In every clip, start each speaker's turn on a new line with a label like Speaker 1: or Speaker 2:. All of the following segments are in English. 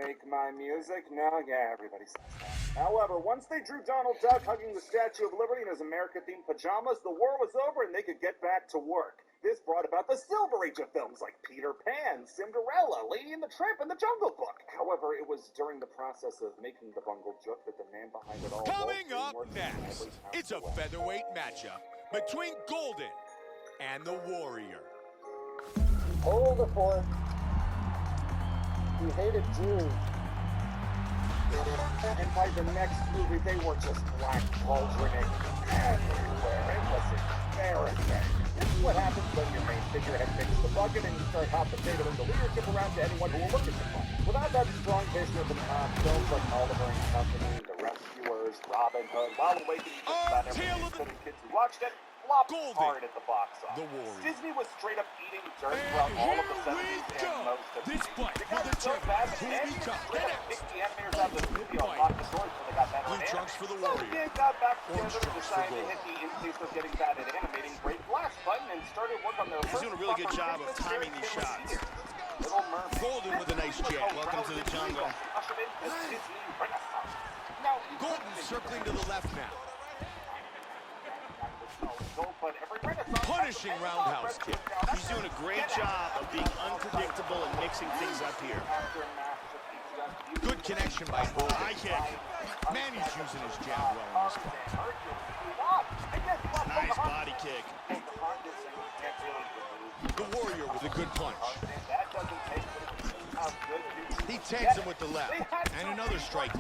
Speaker 1: fake my music? No, yeah, everybody says that. However, once they drew Donald Duck hugging the Statue of Liberty in his America-themed pajamas, the war was over and they could get back to work. This brought about the Silver Age of films like Peter Pan, Cinderella, Lady and the Tramp, and The Jungle Book. However, it was during the process of making the bungle joke that the man behind it all...
Speaker 2: Coming up next, it's a featherweight matchup between Golden and the Warrior.
Speaker 1: Hold the fort. He hated Jews. And by the next movie, they were just black cauldroning everywhere. It was embarrassing. This is what happens when your main figurehead picks the bucket and you start hot potatoing the leadership around to anyone who will look at the fight. Without that strong vision of the past, films like Oliver and Company, The Rescuers, Robin Hood, While Awakening, about every kids who watched it, flopped hard at the box office. Disney was straight up eating dirt throughout all of the 70s and most of the 80s. They got so fast that they straight up kicked the animators out of the studio and locked the doors until they got better at animating. So they got back together and decided to hit the in case of getting bad at animating great flash button and started work on their first
Speaker 3: doing a really good job of timing these shots.
Speaker 1: Little Mermaid.
Speaker 2: Golden with a nice jab.
Speaker 3: Welcome to the jungle.
Speaker 1: Ushered in the Disney Renaissance. Now,
Speaker 2: Golden circling to the left now. Punishing roundhouse kick.
Speaker 3: He's doing a great job of being unpredictable and mixing things up here.
Speaker 2: Good connection by Golden.
Speaker 3: High kick.
Speaker 2: Man, he's using his jab well in this fight.
Speaker 3: Nice body kick.
Speaker 2: The Warrior with a good punch. He tags him with the left. And another strike.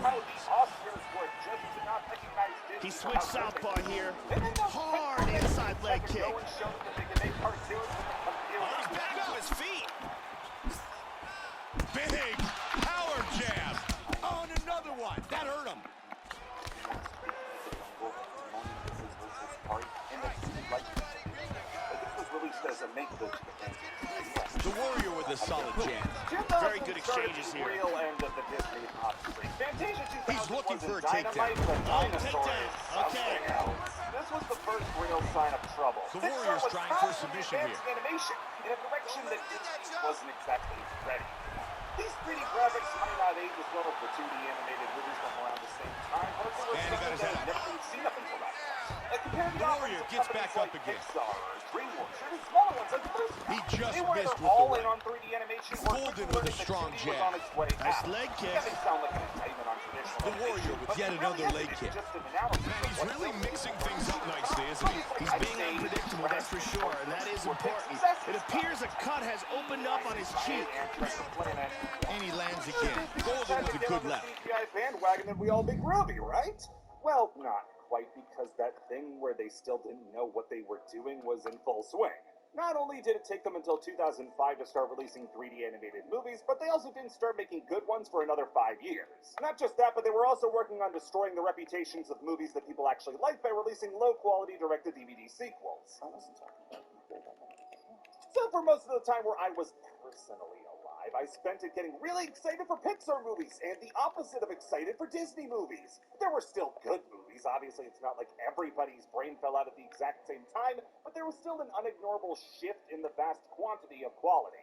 Speaker 3: He switched southpaw here. Hard inside leg kick. Oh, he's back to his feet.
Speaker 2: Big power jab. Oh, and another one. That hurt him. The Warrior with a solid jab.
Speaker 3: Very good exchanges here.
Speaker 2: He's looking for a takedown.
Speaker 3: Oh, takedown. Okay.
Speaker 1: This was the first real sign of trouble.
Speaker 2: The Warrior's trying for a submission here.
Speaker 1: Animation in a direction that Disney wasn't exactly ready. These 3D graphics might not age as well as the 2D animated movies from around the same time, but they were something that had never been seen up until that point.
Speaker 2: The Warrior gets back up again. He just missed with the
Speaker 1: all in on 3D animation.
Speaker 2: Golden with a strong jab.
Speaker 3: Nice leg kick.
Speaker 2: The Warrior with yet another leg kick.
Speaker 4: Man, he's really mixing things up nicely, isn't he?
Speaker 3: He's being unpredictable, that's for sure, and that is important. It appears a cut has opened up on his cheek.
Speaker 2: And he lands again. Golden with a good left.
Speaker 1: Bandwagon that we all be groovy, right? Well, not quite, because that thing where they still didn't know what they were doing was in full swing. Not only did it take them until 2005 to start releasing 3D animated movies, but they also didn't start making good ones for another 5 years. Not just that, but they were also working on destroying the reputations of movies that people actually liked by releasing low-quality direct-to-DVD sequels. I wasn't talking about people. So for most of the time where I was personally alive, I spent it getting really excited for Pixar movies, and the opposite of excited for Disney movies. There were still good movies. Obviously, it's not like everybody's brain fell out at the exact same time, but there was still an unignorable shift in the vast quantity of quality.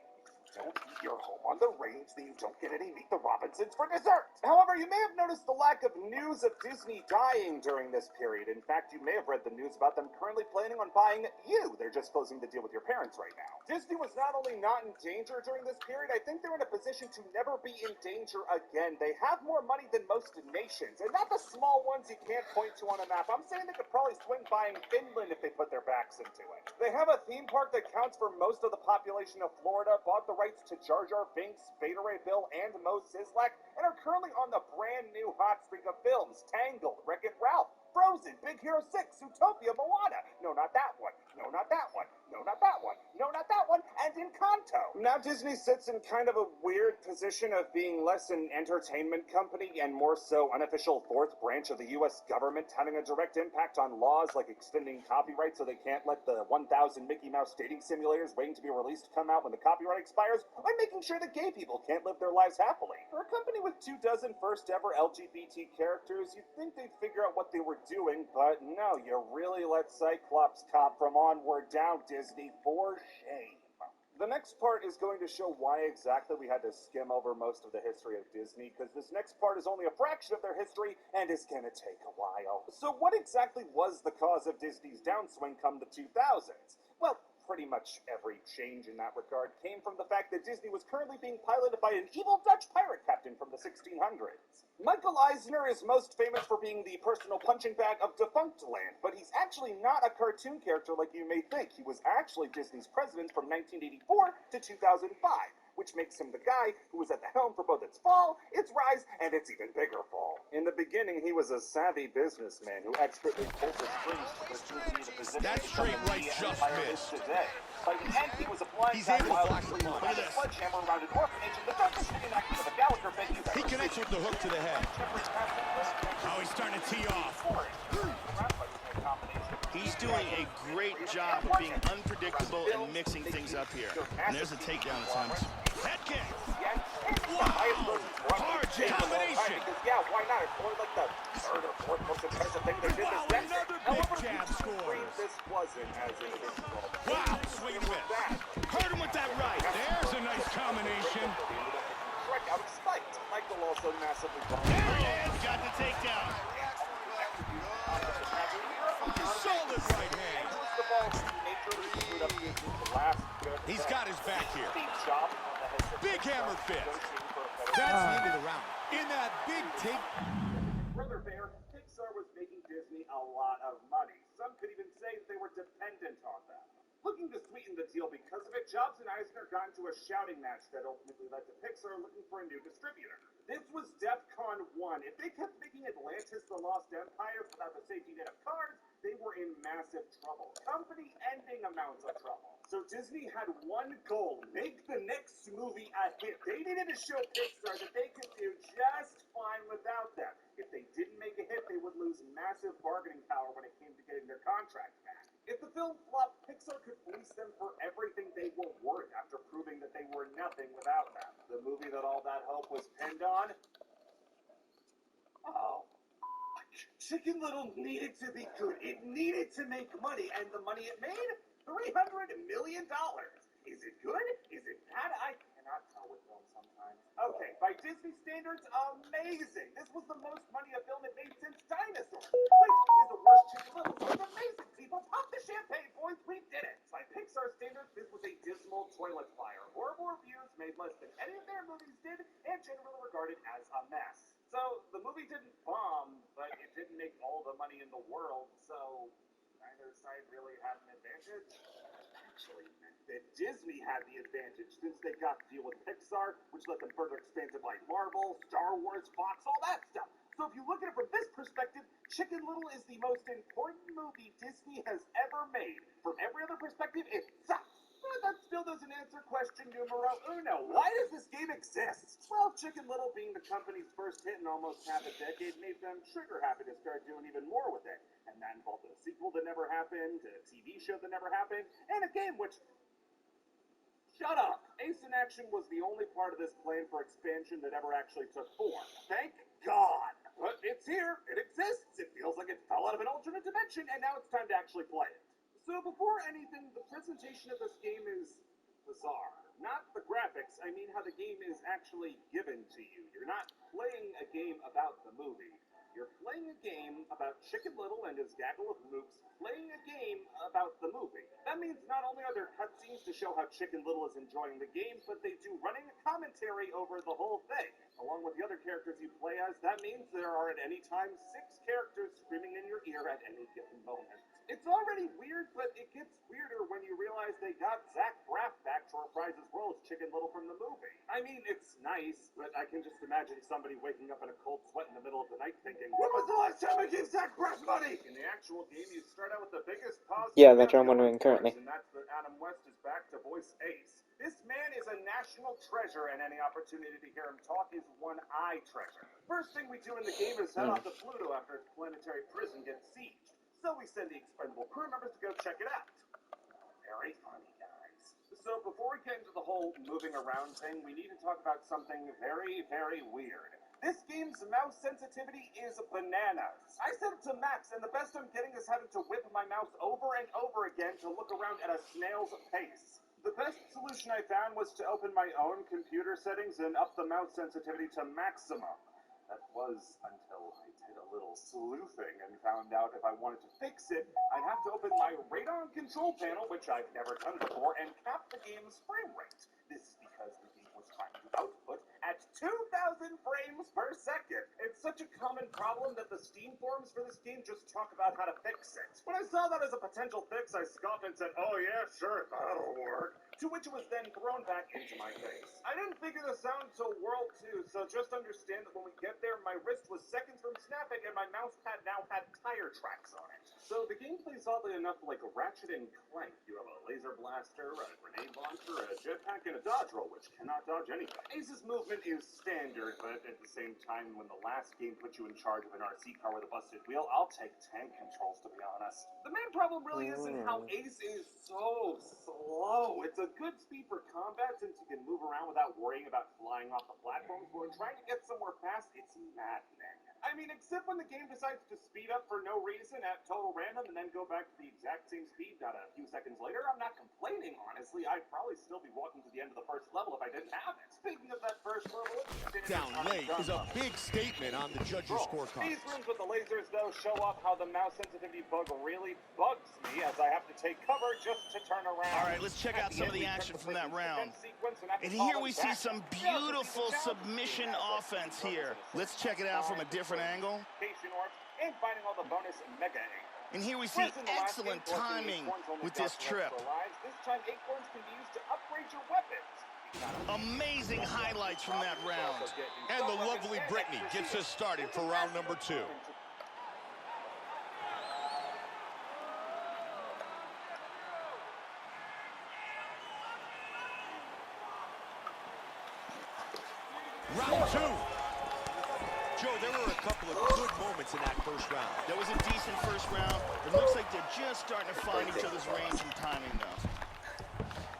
Speaker 1: Don't eat your home on the range, then you don't get any Meet the Robinsons for dessert. However, you may have noticed the lack of news of Disney dying during this period. In fact, you may have read the news about them currently planning on buying you. They're just closing the deal with your parents right now. Disney was not only not in danger during this period, I think they're in a position to never be in danger again. They have more money than most nations, and not the small ones you can't point to on a map. I'm saying they could probably swing buying Finland if they put their backs into it. They have a theme park that counts for most of the population of Florida, bought the rights to Jar Jar Binks, Beta Ray Bill, and Mos Sislak, and are currently on the brand new hot streak of films: Tangled, Wreck-It Ralph, Frozen, Big Hero 6, Zootopia, Moana. No, not that one. No, not that one. No, not that one. No, not that one. And Encanto. Now Disney sits in kind of a weird position of being less an entertainment company and more so unofficial fourth branch of the U.S. government, having a direct impact on laws like extending copyright so they can't let the 1,000 Mickey Mouse dating simulators waiting to be released come out when the copyright expires, or making sure that gay people can't live their lives happily. For a company with 24 first ever LGBT characters, you'd think they'd figure out what they were doing, but no, you really let Cyclops cop from Onward down, Disney, for shame. The next part is going to show why exactly we had to skim over most of the history of Disney, because this next part is only a fraction of their history and is going to take a while. So what exactly was the cause of Disney's downswing come the 2000s? Well, pretty much every change in that regard came from the fact that Disney was currently being piloted by an evil Dutch pirate captain from the 1600s. Michael Eisner is most famous for being the personal punching bag of Defunct Land, but he's actually not a cartoon character like you may think. He was actually Disney's president from 1984 to 2005, which makes him the guy who was at the helm for both its fall, its rise, and its even bigger fall. In the beginning, he was a savvy businessman who expertly pulled the strings to pursue the position
Speaker 2: That straight right just missed.
Speaker 1: today. By the end, he was applying
Speaker 2: He's
Speaker 1: that
Speaker 2: able to
Speaker 1: wild
Speaker 2: block the
Speaker 1: stream
Speaker 2: punch.
Speaker 1: around a sledgehammer around an orphanage in the darkest reenactment of a Gallagher venue
Speaker 2: He connects with the hook to the head.
Speaker 3: Oh, he's starting to tee off. He's doing a great job of being unpredictable and mixing things up here. And there's a takedown attempt.
Speaker 2: Head kick.
Speaker 1: Wow!
Speaker 2: Hard combination.
Speaker 1: Yeah, why not? It's only like the third or fourth most impressive thing they did
Speaker 2: Wow,
Speaker 1: this
Speaker 2: another
Speaker 1: decade.
Speaker 2: big
Speaker 1: However,
Speaker 2: jab scores.
Speaker 1: this wasn't as individual.
Speaker 2: Wow, swing and miss.
Speaker 3: Heard him with that right.
Speaker 2: There's a nice combination.
Speaker 1: Shrek out of spite. Michael also massively bumped.
Speaker 3: There it is. Got the takedown.
Speaker 2: Solid right hand.
Speaker 1: First of all, nature screwed up the last good.
Speaker 2: He's got his back here.
Speaker 1: Job on the head.
Speaker 2: Big hammer fist. That's the end of the round. In that big take.
Speaker 1: Further fair, Pixar was making Disney a lot of money. Some could even say that they were dependent on them. Looking to sweeten the deal because of it, Jobs and Eisner got into a shouting match that ultimately led to Pixar looking for a new distributor. This was DEFCON 1. If they kept making Atlantis the Lost Empire without the safety net of Cars, they were in massive trouble. Company-ending amounts of trouble. So Disney had one goal: make the next movie a hit. They needed to show Pixar that they could do just fine without them. If they didn't make a hit, they would lose massive bargaining power when it came to getting their contract back. If the film flopped, Pixar could fleece them for everything they were worth after proving that they were nothing without them. The movie that all that hope was pinned on? Oh. Chicken Little needed to be good. It needed to make money, and the money it made? $300 million. Is it good? Is it bad? I cannot tell with films sometimes. Okay, by Disney standards, amazing. This was the most money a film had made since Dinosaurs. Which is the worst Chicken Little. So it's amazing, people. Pop the champagne, boys. We did it. By Pixar standards, this was a dismal toilet fire. Horrible reviews made less than any of their movies did, and generally regarded as a mess. So the movie didn't bomb, but it didn't make all the money in the world, so neither side really had an advantage. Actually, that Disney had the advantage since they got to deal with Pixar, which let them further expand to like Marvel, Star Wars, Fox, all that stuff. So if you look at it from this perspective, Chicken Little is the most important movie Disney has ever made. From every other perspective, it sucks. But that still doesn't answer question numero uno. Why does this game exist? Well, Chicken Little being the company's first hit in almost half a decade made them trigger happy to start doing even more with it. And that involved a sequel that never happened, a TV show that never happened, and a game which... Shut up! Ace in Action was the only part of this plan for expansion that ever actually took form. Thank God! But it's here, it exists, it feels like it fell out of an alternate dimension, and now it's time to actually play it. So before anything, the presentation of this game is bizarre. Not the graphics, I mean how the game is actually given to you. You're not playing a game about the movie. You're playing a game about Chicken Little and his gaggle of mooks playing a game about the movie. That means not only are there cutscenes to show how Chicken Little is enjoying the game, but they do running commentary over the whole thing. Along with the other characters you play as, that means there are at any time 6 characters screaming in your ear at any given moment. It's already weird, but it gets weirder when you realize they got Zach Braff back to reprise his role as Chicken Little from the movie. I mean, it's nice, but I can just imagine somebody waking up in a cold sweat in the middle of the night thinking, when was the last time I gave Zach Braff money? In the actual game, you start out with the biggest positive...
Speaker 5: Yeah, that's what I'm wondering currently.
Speaker 1: And that's that Adam West is back to voice Ace. This man is a national treasure, and any opportunity to hear him talk is one I treasure. First thing we do in the game is head off to Pluto after its planetary prison gets sieged. So we send the expendable crew members to go check it out. Very funny, guys. So before we get into the whole moving around thing, we need to talk about something very, very weird. This game's mouse sensitivity is bananas. I set it to max, and the best I'm getting is having to whip my mouse over and over again to look around at a snail's pace. The best solution I found was to open my own computer settings and up the mouse sensitivity to maximum. That was until I did a little sleuthing and found out if I wanted to fix it, I'd have to open my radar control panel, which I've never done before, and cap the game's frame rate. This is because the game was trying to output at 2,000 frames per second. It's such a common problem that the Steam forums for this game just talk about how to fix it. When I saw that as a potential fix, I scoffed and said, "Oh yeah, sure, that'll work." To which it was then thrown back into my face. I didn't figure this out until World 2, so just understand that when we get there, my wrist was seconds from snapping and my mouse pad now had tire tracks on it. So the gameplay's oddly enough like Ratchet and Clank. You have a laser blaster, a grenade launcher, a jetpack, and a dodge roll, which cannot dodge anything. Ace's movement is standard, but at the same time, when the last game put you in charge of an RC car with a busted wheel, I'll take tank controls, to be honest. The main problem really isn't how Ace is so slow. It's a good speed for combat since you can move around without worrying about flying off the platforms, but when trying to get somewhere fast, it's maddening. I mean, except when the game decides to speed up for no reason at total random and then go back to the exact same speed not a few seconds later, I'm not complaining, honestly. I'd probably still be walking to the end of the first level if I didn't have it. Speaking of that first level,
Speaker 2: Down late is a big statement on the judges' scorecard.
Speaker 1: These rooms with the lasers, though, show off how the mouse sensitivity bug really bugs me, as I have to take cover just to turn around.
Speaker 3: All right, let's check out some of the action from that round. And here we see some beautiful submission offense here. Let's check it out from a different angle.
Speaker 1: And finding all the bonus mega eggs.
Speaker 3: And here we see excellent timing with this trip.
Speaker 1: This time, acorns can be used to upgrade your weapons.
Speaker 3: Amazing highlights from that round.
Speaker 2: And the lovely Brittany gets us started for round number 2. Round 2. Joe, there were a couple of good moments in that first round.
Speaker 3: That was a decent first round. It looks like they're just starting to find each other's range and timing, though.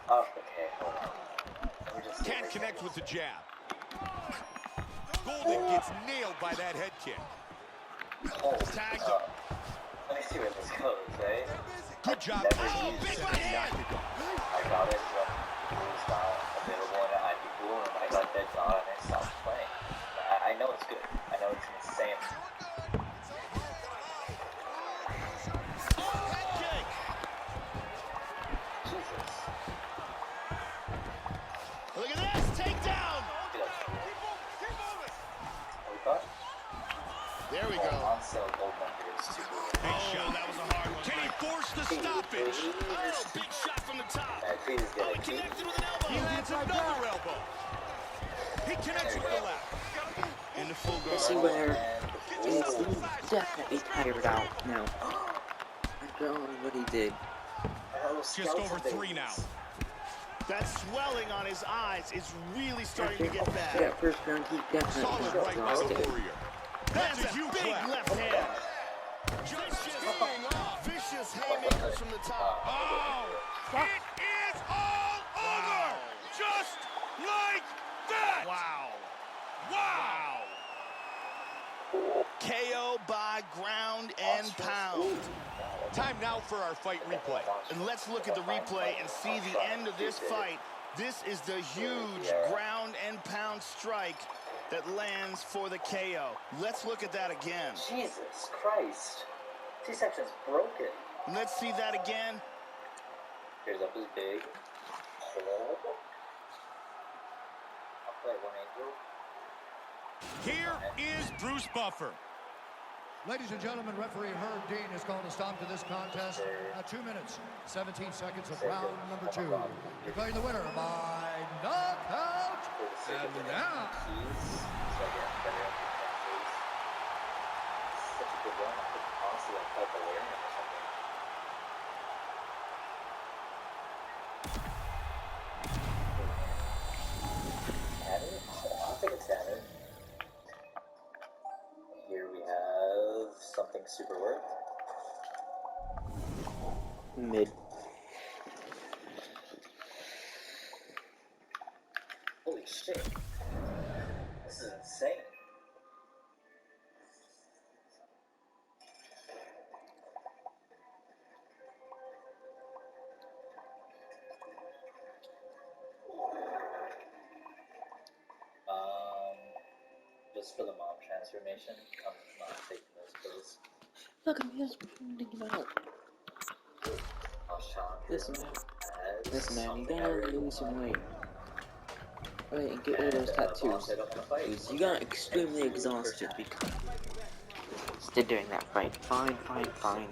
Speaker 5: Oh, okay, hold on.
Speaker 2: Can't connect with the jab. Golden gets nailed by that head kick.
Speaker 3: Tagged him.
Speaker 5: Let me see where this goes, right?
Speaker 2: Good job.
Speaker 3: Oh, big right hand.
Speaker 5: I got it, so it's not available in an IP pool, and I got that on and it stopped playing. I know it's good. I know it's insane.
Speaker 3: Oh, head kick.
Speaker 5: Jesus.
Speaker 3: Look at this. Takedown. There we go.
Speaker 5: On sale gold number is super.
Speaker 2: Big shot.
Speaker 3: That was a hard one.
Speaker 2: Can he force the stoppage?
Speaker 3: Oh, big shot from the top.
Speaker 5: Please
Speaker 3: Oh,
Speaker 5: get
Speaker 3: he
Speaker 5: it.
Speaker 3: connected with an
Speaker 2: He
Speaker 3: elbow.
Speaker 2: lands another elbow. He connects with the left.
Speaker 3: Into full guard.
Speaker 6: This is where he's definitely tired out now. I don't know what he did.
Speaker 2: Just over 3 now.
Speaker 3: That swelling on his eyes is really starting to get bad.
Speaker 6: That first round, he definitely
Speaker 2: Solid right by
Speaker 6: lost
Speaker 2: the
Speaker 6: it.
Speaker 2: Warrior.
Speaker 3: That's
Speaker 2: That's a
Speaker 3: a
Speaker 2: huge
Speaker 3: big
Speaker 2: left.
Speaker 3: left hand. Vicious haymakers from the top.
Speaker 2: Oh, it is all over. Just like that.
Speaker 3: Wow.
Speaker 2: Wow.
Speaker 3: KO by ground and pound.
Speaker 2: Time now for our fight replay.
Speaker 3: And let's look at the replay and see the end of this fight. This is the huge ground and pound strike that lands for the KO. Let's look at that again.
Speaker 5: Jesus Christ. C-section's broken.
Speaker 3: Let's see that again.
Speaker 5: Here's up is big. Hold. I'll play one angel.
Speaker 2: Here is Bruce Buffer.
Speaker 7: Ladies and gentlemen, referee Herb Dean has called a stop to this contest at 2 minutes, 17 seconds of round number 2. Declaring the winner by knockout. And now,
Speaker 5: Keys. So again, better up your such a good run. I could honestly like help Valerian or something. Tanner? I'll take a Tanner. Here we have something super worth.
Speaker 6: Mid.
Speaker 5: Holy shit. This is insane. just for the mom transformation, I'm not taking those pills.
Speaker 6: Look, I'm just thinking about.
Speaker 5: I'll challenge
Speaker 6: Listen,
Speaker 5: him
Speaker 6: man.
Speaker 5: as
Speaker 6: Listen, man. You
Speaker 5: something I
Speaker 6: gotta
Speaker 5: really
Speaker 6: lose some
Speaker 5: want.
Speaker 6: weight. Right, and get rid of those tattoos.
Speaker 5: Boss, I don't want to fight.
Speaker 6: Because you got extremely
Speaker 5: Thank you for
Speaker 6: exhausted
Speaker 5: having me.
Speaker 6: because during that fight. Fine, fine, fine.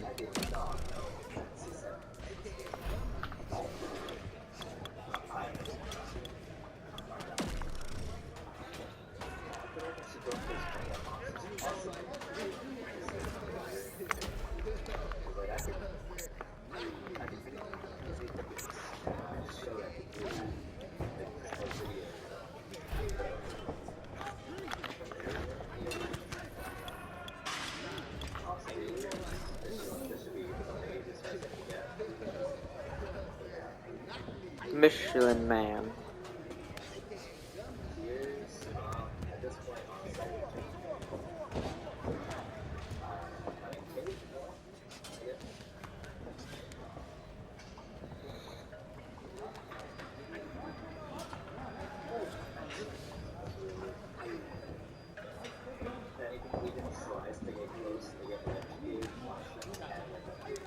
Speaker 5: I did not know Fantasy 7 existed. I understand. I feel like I should go for as many unlocks as possible. Like, I could beat easy tickets. I just showed I could do like this whole video. Honestly, this should be the easiest fight I can get.
Speaker 6: Michelin Man.
Speaker 5: Here's, at this point, honestly, I mean, maybe more, I guess. Anything we didn't slice, they get close, they get electrocuted, mushrooms, and like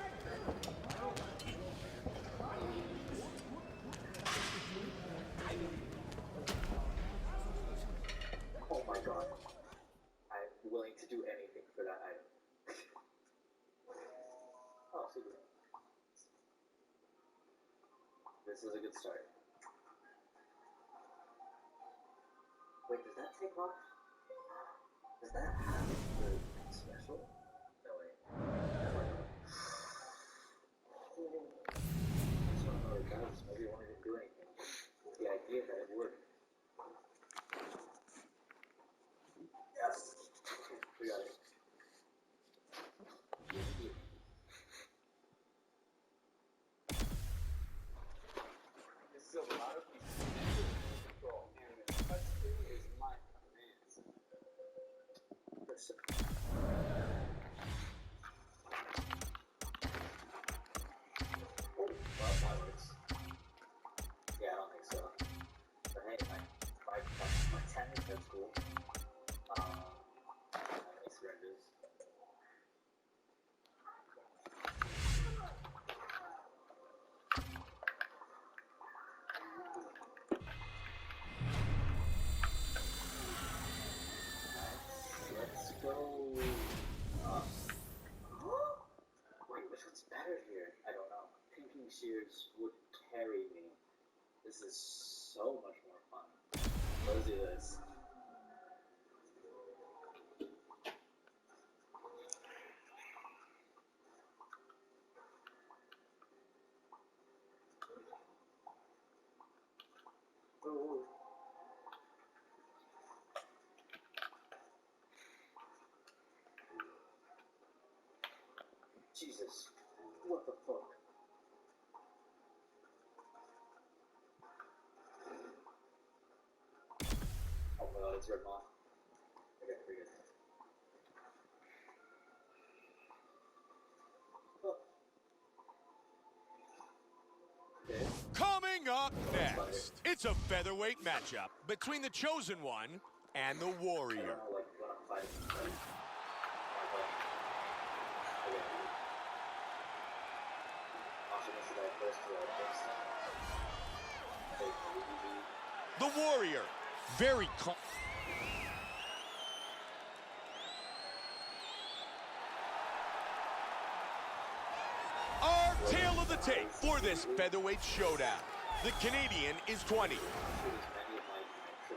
Speaker 5: oh my god. I'm willing to do anything for that item. Oh, super. This is a good start. Wait, does that take off? Does that have the special? No way. I just don't know what it does. Maybe one didn't do anything. The idea that it would. Yes! We got it.
Speaker 1: This is a lot of people control, and the touchscreen is my commands.
Speaker 5: Oh, well, that works. Yeah, I don't think so. But hey, my 10 is that's cool. How many syringes? Let's go. Wait, which one's better here? I don't know. Pinking shears would carry me. This is so much more fun. Let's do this. Oh. Jesus, what the fuck? Oh my god, it's red moth. Okay, pretty good. Okay.
Speaker 2: Coming up next, it's a featherweight matchup between the Chosen One and the
Speaker 5: I
Speaker 2: Warrior.
Speaker 5: don't know, like, when I'm fighting, like, okay. Also, this is like first to like this.
Speaker 2: The Warrior, very calm. Our tale of the tape for this featherweight showdown. The Canadian is 20.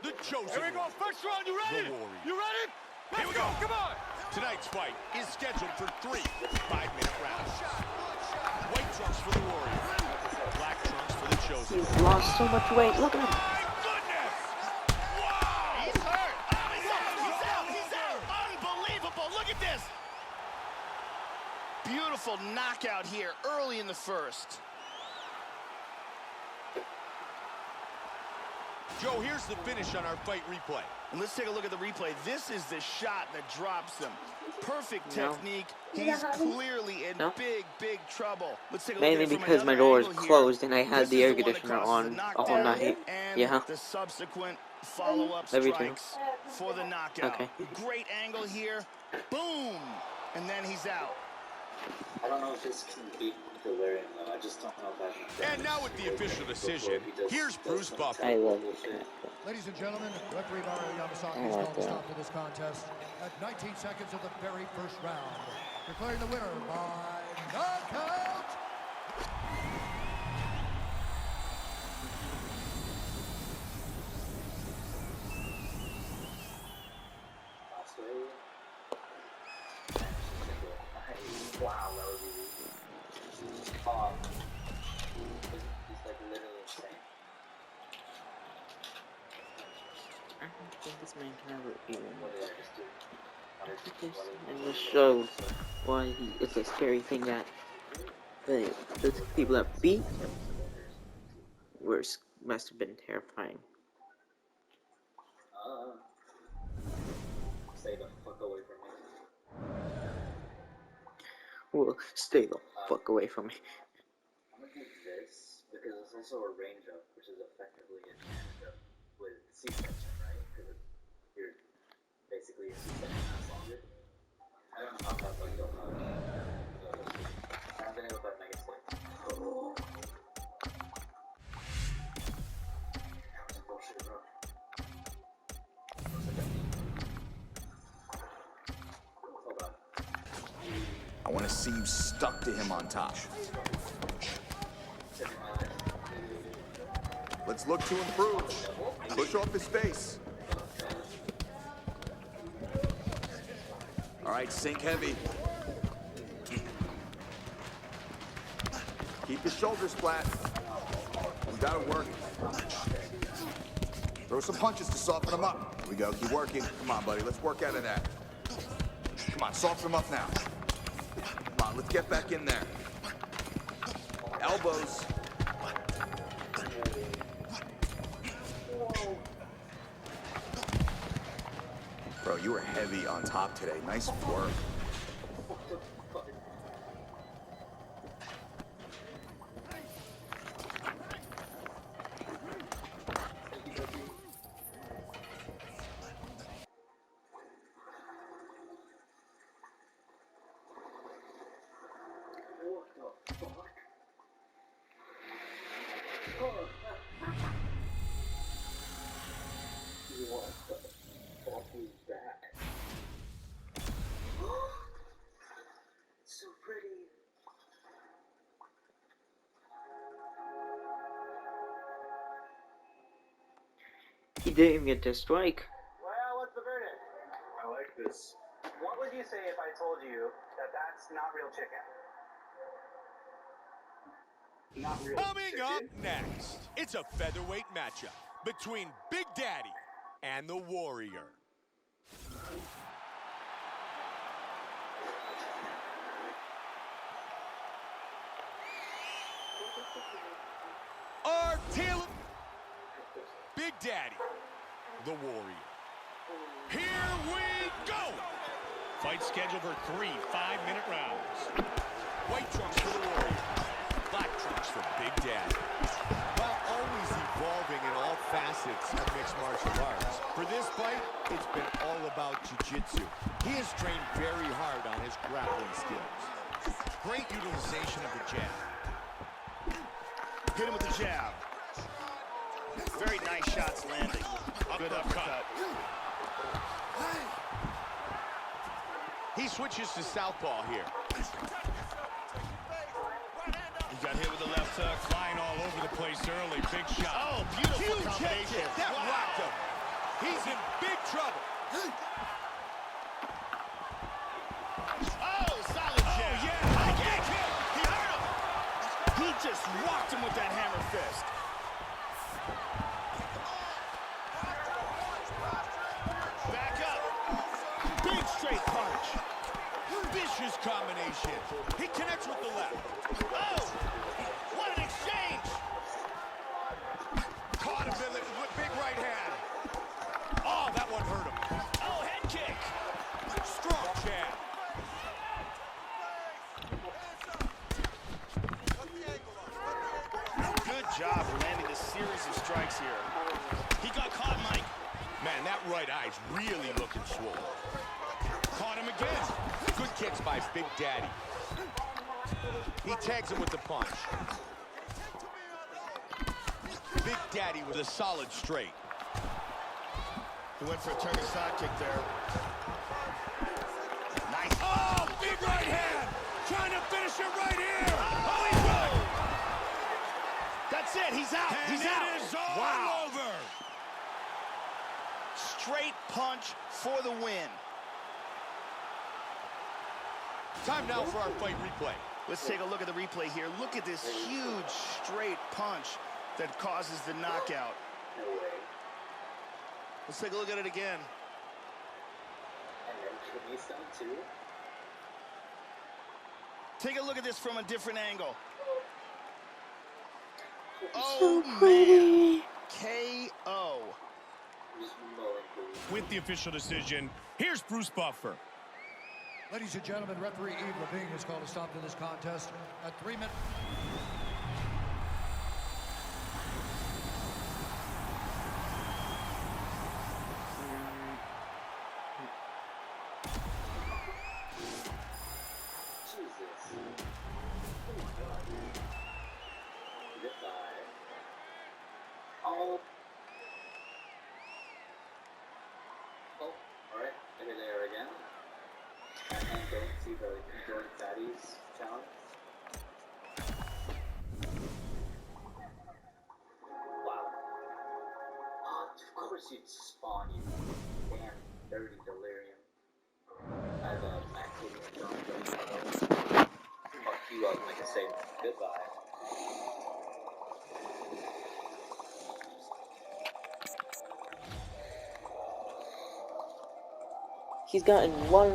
Speaker 2: The Chosen
Speaker 4: Here we go,
Speaker 2: One,
Speaker 4: first round, you ready?
Speaker 2: the Warrior.
Speaker 4: You ready?
Speaker 2: Here we go.
Speaker 4: Come on!
Speaker 2: Tonight's fight is scheduled for 3 5-minute rounds. White trunks for the Warrior. Black trunks for the Chosen One.
Speaker 6: He's lost so much weight. Look at him.
Speaker 2: My goodness! Wow!
Speaker 3: He's hurt. Oh, he's out. He's out. Unbelievable. Look at this. Beautiful knockout here early in the first.
Speaker 2: Joe, here's the finish on our fight replay.
Speaker 3: And let's take a look at the replay. This is the shot that drops him. Perfect
Speaker 6: No.
Speaker 3: technique. He's clearly in big trouble. Let's take a look
Speaker 6: Mainly
Speaker 3: at it from
Speaker 6: because my
Speaker 3: another
Speaker 6: door is
Speaker 3: angle here.
Speaker 6: closed and I had
Speaker 3: This
Speaker 6: the
Speaker 3: is
Speaker 6: air
Speaker 3: the one that
Speaker 6: conditioner
Speaker 3: causes
Speaker 6: on
Speaker 3: the
Speaker 6: the whole
Speaker 3: knockdown
Speaker 6: night.
Speaker 3: and
Speaker 6: Yeah.
Speaker 3: the subsequent follow-up
Speaker 6: Every two.
Speaker 3: strikes for the knockout.
Speaker 6: Okay.
Speaker 3: Great angle here. Boom! And then he's out.
Speaker 5: I don't know if this can beat delirium though. I just don't know if I can.
Speaker 2: And now with the official decision, here's Bruce Buffer.
Speaker 6: I love it.
Speaker 7: Ladies and gentlemen, referee Mario Yamasaki has called a stop to this contest at 19 seconds of the very first round, declaring the winner by knockout.
Speaker 5: Wow, that was easy. He's like literally insane.
Speaker 6: I don't think this man can ever even.
Speaker 5: What did I just do?
Speaker 6: And just showed why it's a scary thing that the people that beat him must have been terrifying.
Speaker 5: Stay the fuck away from me.
Speaker 6: Well, stay the fuck away from me.
Speaker 5: I'm gonna do this because it's also a range up, which is effectively a change up with C-section, right? Because you're basically a C-section that's longer. I don't know how tough I feel about it. I haven't been able to fight Mega Slick. Oh. That was a bullshit, bro. Hold on.
Speaker 4: I want to see you stuck to him on top. Let's look to improve. Push off his face. All right, sink heavy. Keep his shoulders flat. We gotta work. Throw some punches to soften him up. Here we go, keep working. Come on, buddy, let's work out of that. Come on, soften him up now. Come on, let's get back in there. Elbows. Bro, you were heavy on top today. Nice work.
Speaker 5: So pretty.
Speaker 6: He didn't even get to strike.
Speaker 1: Well, what's the verdict?
Speaker 5: I like this.
Speaker 1: What would you say if I told you that that's not real chicken? Not real
Speaker 2: Coming
Speaker 1: chicken?
Speaker 2: up next, it's a featherweight matchup between Big Daddy and the Warrior. Our tale, Big Daddy, the Warrior. Here we go!
Speaker 4: Fight scheduled for 3 5-minute rounds.
Speaker 2: White trunks for the Warrior, black trunks for Big Daddy. While always evolving in all facets of mixed martial arts, for this fight, it's been all about jiu-jitsu. He has trained very hard on his grappling skills. Great utilization of the jab.
Speaker 3: Hit him with the jab. Very nice shots landing. Good uppercut.
Speaker 2: He switches to southpaw here.
Speaker 4: He got hit with the left hook, flying all over the place early. Big shot.
Speaker 3: Oh, beautiful
Speaker 2: Huge head
Speaker 3: combination.
Speaker 2: kick. That rocked him. He's in big trouble.
Speaker 3: Oh, solid jab.
Speaker 2: Oh, yeah.
Speaker 3: High
Speaker 2: Big
Speaker 3: kick.
Speaker 2: kick.
Speaker 3: He hurt him. He just rocked him with that hammer fist. Back up. Big straight punch.
Speaker 2: Vicious combination. He connects with the left.
Speaker 3: Oh, what an exchange.
Speaker 2: Caught him with big right
Speaker 3: job landing a series of strikes here. He got caught, Mike.
Speaker 2: Man, that right eye's really looking swollen. Caught him again. Good kicks by Big Daddy. He tags him with the punch. Big Daddy with a solid straight.
Speaker 3: He went for a turning side kick there. Nice.
Speaker 2: Oh, big right hand! Trying to finish it right here! Oh, he's right!
Speaker 3: That's it, he's out,
Speaker 2: And
Speaker 3: he's
Speaker 2: it
Speaker 3: out.
Speaker 2: is all
Speaker 3: Wow.
Speaker 2: over!
Speaker 3: Straight punch for the win.
Speaker 2: Time now for our fight replay.
Speaker 3: Let's take a look at the replay here. Look at this huge straight punch that causes the knockout.
Speaker 5: No way.
Speaker 3: Let's take a look at it again.
Speaker 5: And then kidney stone too?
Speaker 3: Take a look at this from a different angle.
Speaker 6: So
Speaker 3: Oh, man.
Speaker 6: pretty.
Speaker 3: KO.
Speaker 5: Just mowing through.
Speaker 8: With the official decision, here's Bruce Buffer.
Speaker 7: Ladies and gentlemen, referee Eve Levine has called a stop to this contest at 3 minutes.
Speaker 5: Jesus. Oh my god. Goodbye. Oh. Oh, alright. Maybe they are again. And then going to the Jordan Fatties challenge. Wow. Of course you'd spawn, you damn dirty delirium. I have a Mac City and John Jones. Fuck you up, like I say goodbye.
Speaker 6: He's gotten one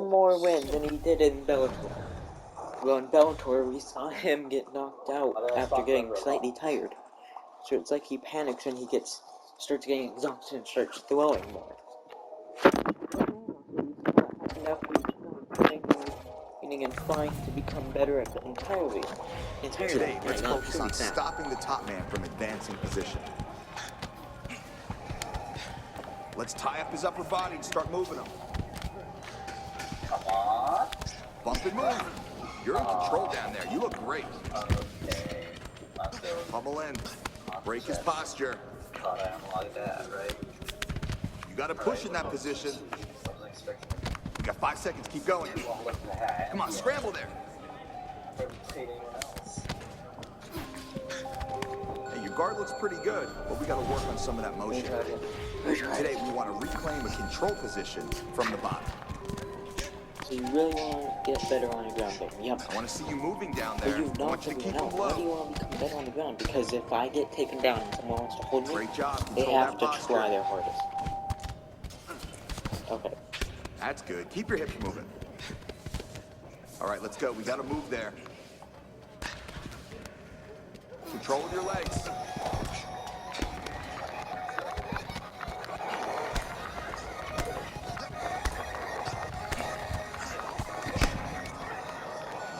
Speaker 6: more win than he did in Bellator. Well, in Bellator, we saw him get knocked out after getting slightly tired. So it's like he panics and he starts getting exhausted and starts throwing more. Training and trying to become better at the entirely.
Speaker 4: Today, let's
Speaker 6: right now,
Speaker 4: focus on stopping the top man from advancing position. Let's tie up his upper body and start moving him.
Speaker 5: Come on.
Speaker 4: Bump and move. You're in control down there. You look great.
Speaker 5: Okay. Let's go.
Speaker 4: Pummel in. Break his posture.
Speaker 5: Thought I unlocked that, right?
Speaker 4: You got to push in that position.
Speaker 5: Wasn't expecting
Speaker 4: You got 5 seconds. Keep going.
Speaker 5: to look at the hat.
Speaker 4: Come on, scramble there.
Speaker 5: Rotate anyone else.
Speaker 4: Hey, your guard looks pretty good, but we got to work on some of that motion. Today, we want to reclaim a control position from the bottom.
Speaker 6: So you really want to get better on the ground game. Yep.
Speaker 4: I want to see you moving down
Speaker 6: But
Speaker 4: there.
Speaker 6: you've
Speaker 4: I want
Speaker 6: knocked
Speaker 4: you to keep
Speaker 6: everyone
Speaker 4: him
Speaker 6: out. Why do you
Speaker 4: low.
Speaker 6: want to become better on the ground? Because if I get taken down and someone wants to hold me,
Speaker 4: Great job.
Speaker 6: they
Speaker 4: Control
Speaker 6: have
Speaker 4: that
Speaker 6: to
Speaker 4: posture.
Speaker 6: try their hardest. Okay.
Speaker 4: That's good. Keep your hips moving. All right, let's go. We got to move there. Control with your legs.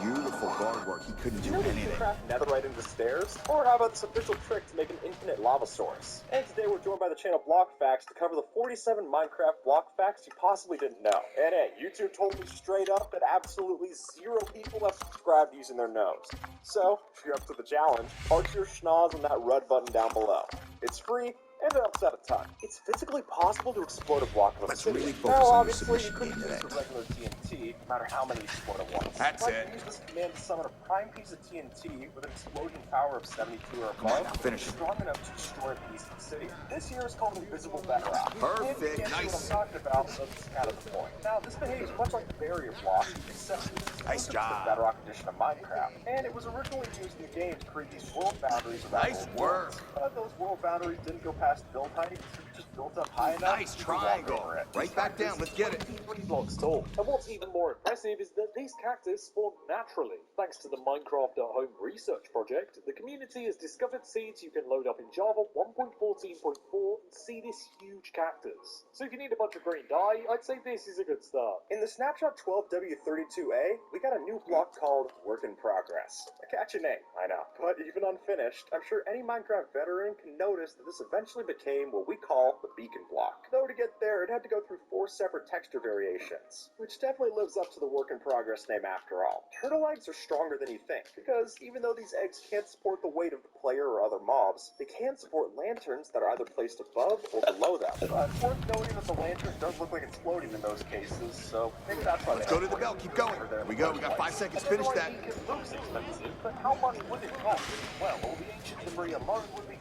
Speaker 4: Beautiful guard work. He couldn't do anything.
Speaker 9: Craft netherite into stairs? Or how about this official trick to make an infinite lava source? And today we're joined by the channel Block Facts to cover the 47 Minecraft block facts you possibly didn't know. And hey, YouTube told me straight up that absolutely 0 people have subscribed using their nose. So, if you're up to the challenge, arch your schnoz on that red button down below. It's free, and it helps out a ton. It's physically possible to explode a block of
Speaker 4: Let's
Speaker 9: obsidian.
Speaker 4: really focus
Speaker 9: Now,
Speaker 4: on your
Speaker 9: obviously, you
Speaker 4: submission
Speaker 9: couldn't
Speaker 4: game
Speaker 9: use
Speaker 4: today.
Speaker 9: the regular TNT, no matter how many you explode at once.
Speaker 4: That's
Speaker 9: But
Speaker 4: it.
Speaker 9: use this command to summon a prime piece of TNT with an explosion power of 72 or
Speaker 4: Come on,
Speaker 9: above,
Speaker 4: now finish it.
Speaker 9: strong enough to destroy a piece of obsidian. This here is called invisible bedrock.
Speaker 4: Perfect,
Speaker 9: And you can't see
Speaker 4: nice.
Speaker 9: what I'm talking about, so that's kind of the point. Now, this behaves much like the barrier block, except it's
Speaker 4: Nice
Speaker 9: exclusive to
Speaker 4: job.
Speaker 9: the Bedrock edition of Minecraft. And it was originally used in the game to create these world boundaries around
Speaker 4: Nice
Speaker 9: the world.
Speaker 4: work.
Speaker 9: But those world boundaries didn't go past build height, so you just built built up high enough.
Speaker 4: Nice triangle. Right back down. Let's get it.
Speaker 1: 3 blocks tall. And what's even more impressive is that these cactus spawn naturally. Thanks to the Minecraft at Home research project, the community has discovered seeds you can load up in Java 1.14.4 and see this huge cactus. So if you need a bunch of green dye, I'd say this is a good start.
Speaker 9: In the Snapshot 12W32A, we got a new block called Work in Progress. A catchy name, I know. But even unfinished, I'm sure any Minecraft veteran can notice that this eventually became what we call the beacon block. Though to get there, it had to go through 4 separate texture variations, which definitely lives up to the Work in Progress name after all. Turtle eggs are stronger than you think, because even though these eggs can't support the weight of the player or other mobs, they can support lanterns that are either placed above or below them. But worth noting that the lantern does look like it's floating in those cases, so maybe that's why.
Speaker 4: Let's go to the bell. Keep going. There we go. We got 5 seconds. Finish that.
Speaker 1: It looks expensive, but how much would it cost? Well, all the ancient debris alone would be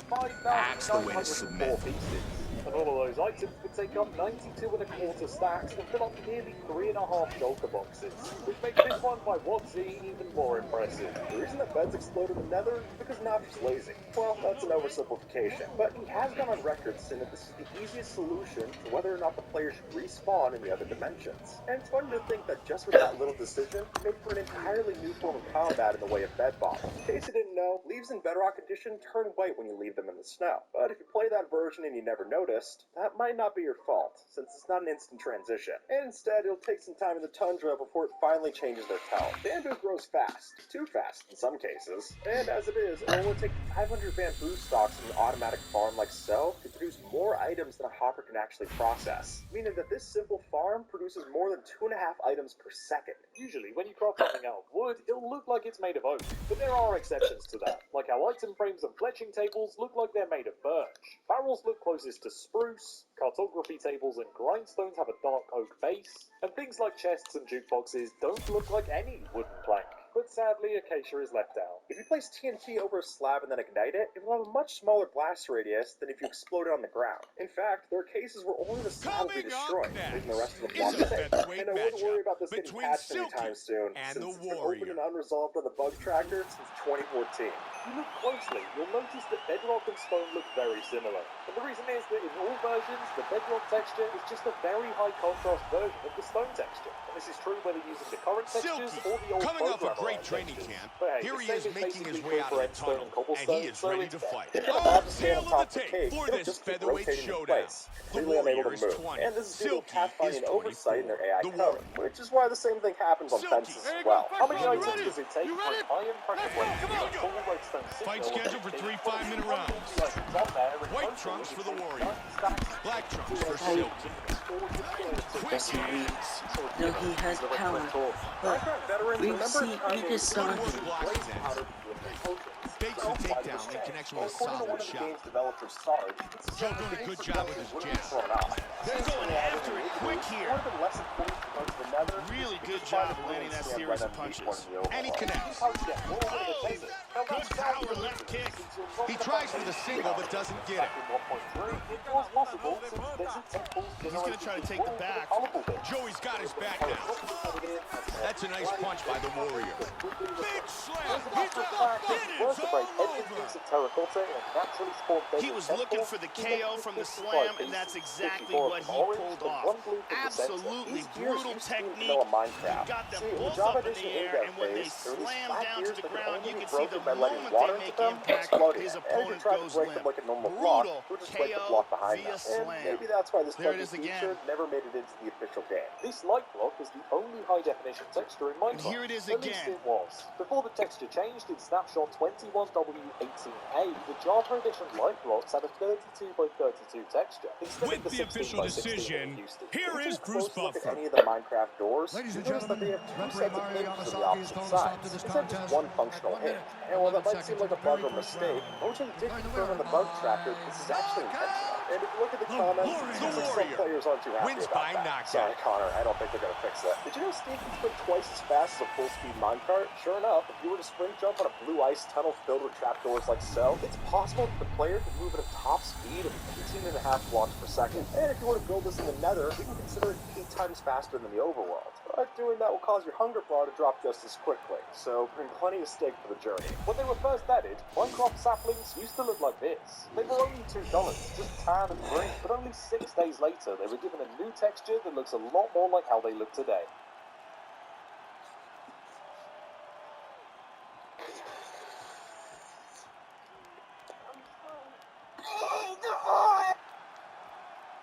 Speaker 4: That's the way to
Speaker 1: 5,904
Speaker 4: submit.
Speaker 1: pieces. And all of those items would take up 92¼ stacks and fill up nearly 3.5 shulker boxes, which makes this one by Watsy even more impressive.
Speaker 9: The reason that beds explode in the nether is because Notch's lazy. Well, that's an oversimplification, but he has gone on record saying that this is the easiest solution to whether or not the player should respawn in the other dimensions. And it's funny to think that just with that little decision, it made for an entirely new form of combat in the way of bed bombing. In case you didn't know, leaves in Bedrock Edition turn white when you leave them in the snow. But if you play that version and you never noticed, that might not be your fault, since it's not an instant transition. And instead, it'll take some time in the tundra before it finally changes their tone. Bamboo grows fast, too fast in some cases, and as it is, it will take 500 bamboo stalks in an automatic farm like so to produce more items than a hopper can actually process, meaning that this simple farm produces more than 2.5 items per second.
Speaker 1: Usually, when you craft something out of wood, it'll look like it's made of oak, but there are exceptions to that, like how item frames and fletching tables look like they're made of birch. Barrels look closest to spruce, cartography tables and grindstones have a dark oak base, and things like chests and jukeboxes don't look like any wooden plank. But sadly, acacia is left out.
Speaker 9: If you place TNT over a slab and then ignite it, it will have a much smaller blast radius than if you explode it on the ground. In fact, there are cases where only the slab will be destroyed, leaving the rest of the block safe. And I wouldn't worry about this getting patched anytime soon, since it's been open and unresolved on the bug tracker since 2014.
Speaker 1: If you look closely, you'll notice that bedrock and stone look very similar. And the reason is that in all versions, the bedrock texture is just a very high contrast version of the stone texture. And this is true whether using the current textures or the old
Speaker 2: coming off a great training camp. Here he is making his way out of the tunnel, and he is ready to fight.
Speaker 9: Oh, tail
Speaker 2: of the tape for this featherweight showdown. The Warrior is 20,
Speaker 9: and this is due to
Speaker 2: Silky
Speaker 9: pathfinding
Speaker 2: is
Speaker 9: oversight in
Speaker 2: 24.
Speaker 9: their AI
Speaker 2: The
Speaker 9: code, which is why the same thing happens on
Speaker 2: Silky.
Speaker 9: fences as well.
Speaker 1: How many items does it take for an iron pressure plate to a full redstone
Speaker 8: Fight
Speaker 1: signal?
Speaker 8: scheduled for 3 5-minute rounds. White trunks for the Warrior. Black trunks for Silky. Quick hands.
Speaker 6: No, he has power, but we just saw him.
Speaker 2: Fakes the takedown in connection with a solid shot. Joe doing a good job with his jab.
Speaker 3: They're going after it quick here. Really good job of landing that series of punches.
Speaker 2: And he connects.
Speaker 3: Good power left kick.
Speaker 2: He tries for the single, but doesn't get it.
Speaker 3: He's going to try to take the back.
Speaker 2: Joey's got his back now. That's a nice punch by the Warrior. Big slam. He's
Speaker 3: He was looking for the KO from the slam, and that's exactly what he pulled off. Absolutely brutal technique. He got them both up in the air, and when they slam down to the ground, you can see the moment they make impact, his opponent goes limp. Brutal KO via slam.
Speaker 9: Maybe that's why this
Speaker 3: There it
Speaker 9: type
Speaker 3: is
Speaker 9: of
Speaker 3: again.
Speaker 9: feature never made it into the official game.
Speaker 1: This light block is the only high-definition texture in Minecraft.
Speaker 3: And here it is
Speaker 1: At least
Speaker 3: again.
Speaker 1: it was. Before the texture changed in Snapshot 21W18A, the Java Edition light blocks had a 32 by 32 texture. Instead
Speaker 8: With
Speaker 1: of the
Speaker 8: the
Speaker 1: 16
Speaker 8: official
Speaker 1: by 16
Speaker 8: decision,
Speaker 1: that it used to.
Speaker 8: here
Speaker 9: If you
Speaker 8: is
Speaker 9: take a
Speaker 8: Bruce
Speaker 9: close look at
Speaker 8: Buffer.
Speaker 9: any of the Minecraft doors,
Speaker 7: Ladies
Speaker 9: you
Speaker 7: and
Speaker 9: notice that they
Speaker 7: gentlemen,
Speaker 9: have two
Speaker 7: referee
Speaker 9: sets of
Speaker 7: Mario
Speaker 9: hinges to the
Speaker 7: Yamasaki is
Speaker 9: opposite
Speaker 7: calling a stop to
Speaker 9: sides,
Speaker 7: this
Speaker 9: instead of just
Speaker 7: contest
Speaker 9: one
Speaker 7: at
Speaker 9: functional
Speaker 7: 1
Speaker 9: hinge.
Speaker 7: minute,
Speaker 9: And while that
Speaker 7: 11
Speaker 9: might seem
Speaker 7: seconds
Speaker 9: like a
Speaker 7: of the
Speaker 9: bug
Speaker 7: very
Speaker 9: or
Speaker 7: first
Speaker 9: mistake,
Speaker 7: round.
Speaker 9: OJ did
Speaker 7: Declaring the
Speaker 9: confirm on
Speaker 7: winner
Speaker 9: the bug
Speaker 7: by
Speaker 9: tracker this is actually intentional. And if you look at the comments, it seems like some
Speaker 2: Warrior
Speaker 9: players aren't too happy
Speaker 2: wins
Speaker 9: about
Speaker 2: by
Speaker 9: that.
Speaker 2: knockout.
Speaker 9: Sorry, Connor, I don't think they're going to fix that. Did you know Steve can sprint twice as fast as a full-speed minecart? Sure enough, if you were to sprint jump on a blue ice tunnel filled with trapdoors like so, it's possible that the player could move at a top speed of 18.5 blocks per second. And if you were to build this in the nether, we can consider it 8 times faster than the overworld. but doing that will cause your hunger bar to drop just as quickly, so bring plenty of steak for the journey.
Speaker 1: When they were first added, Minecraft saplings used to look like this. They were only $2, just tan and green, but only 6 days later they were given a new texture that looks a lot more like how they look today.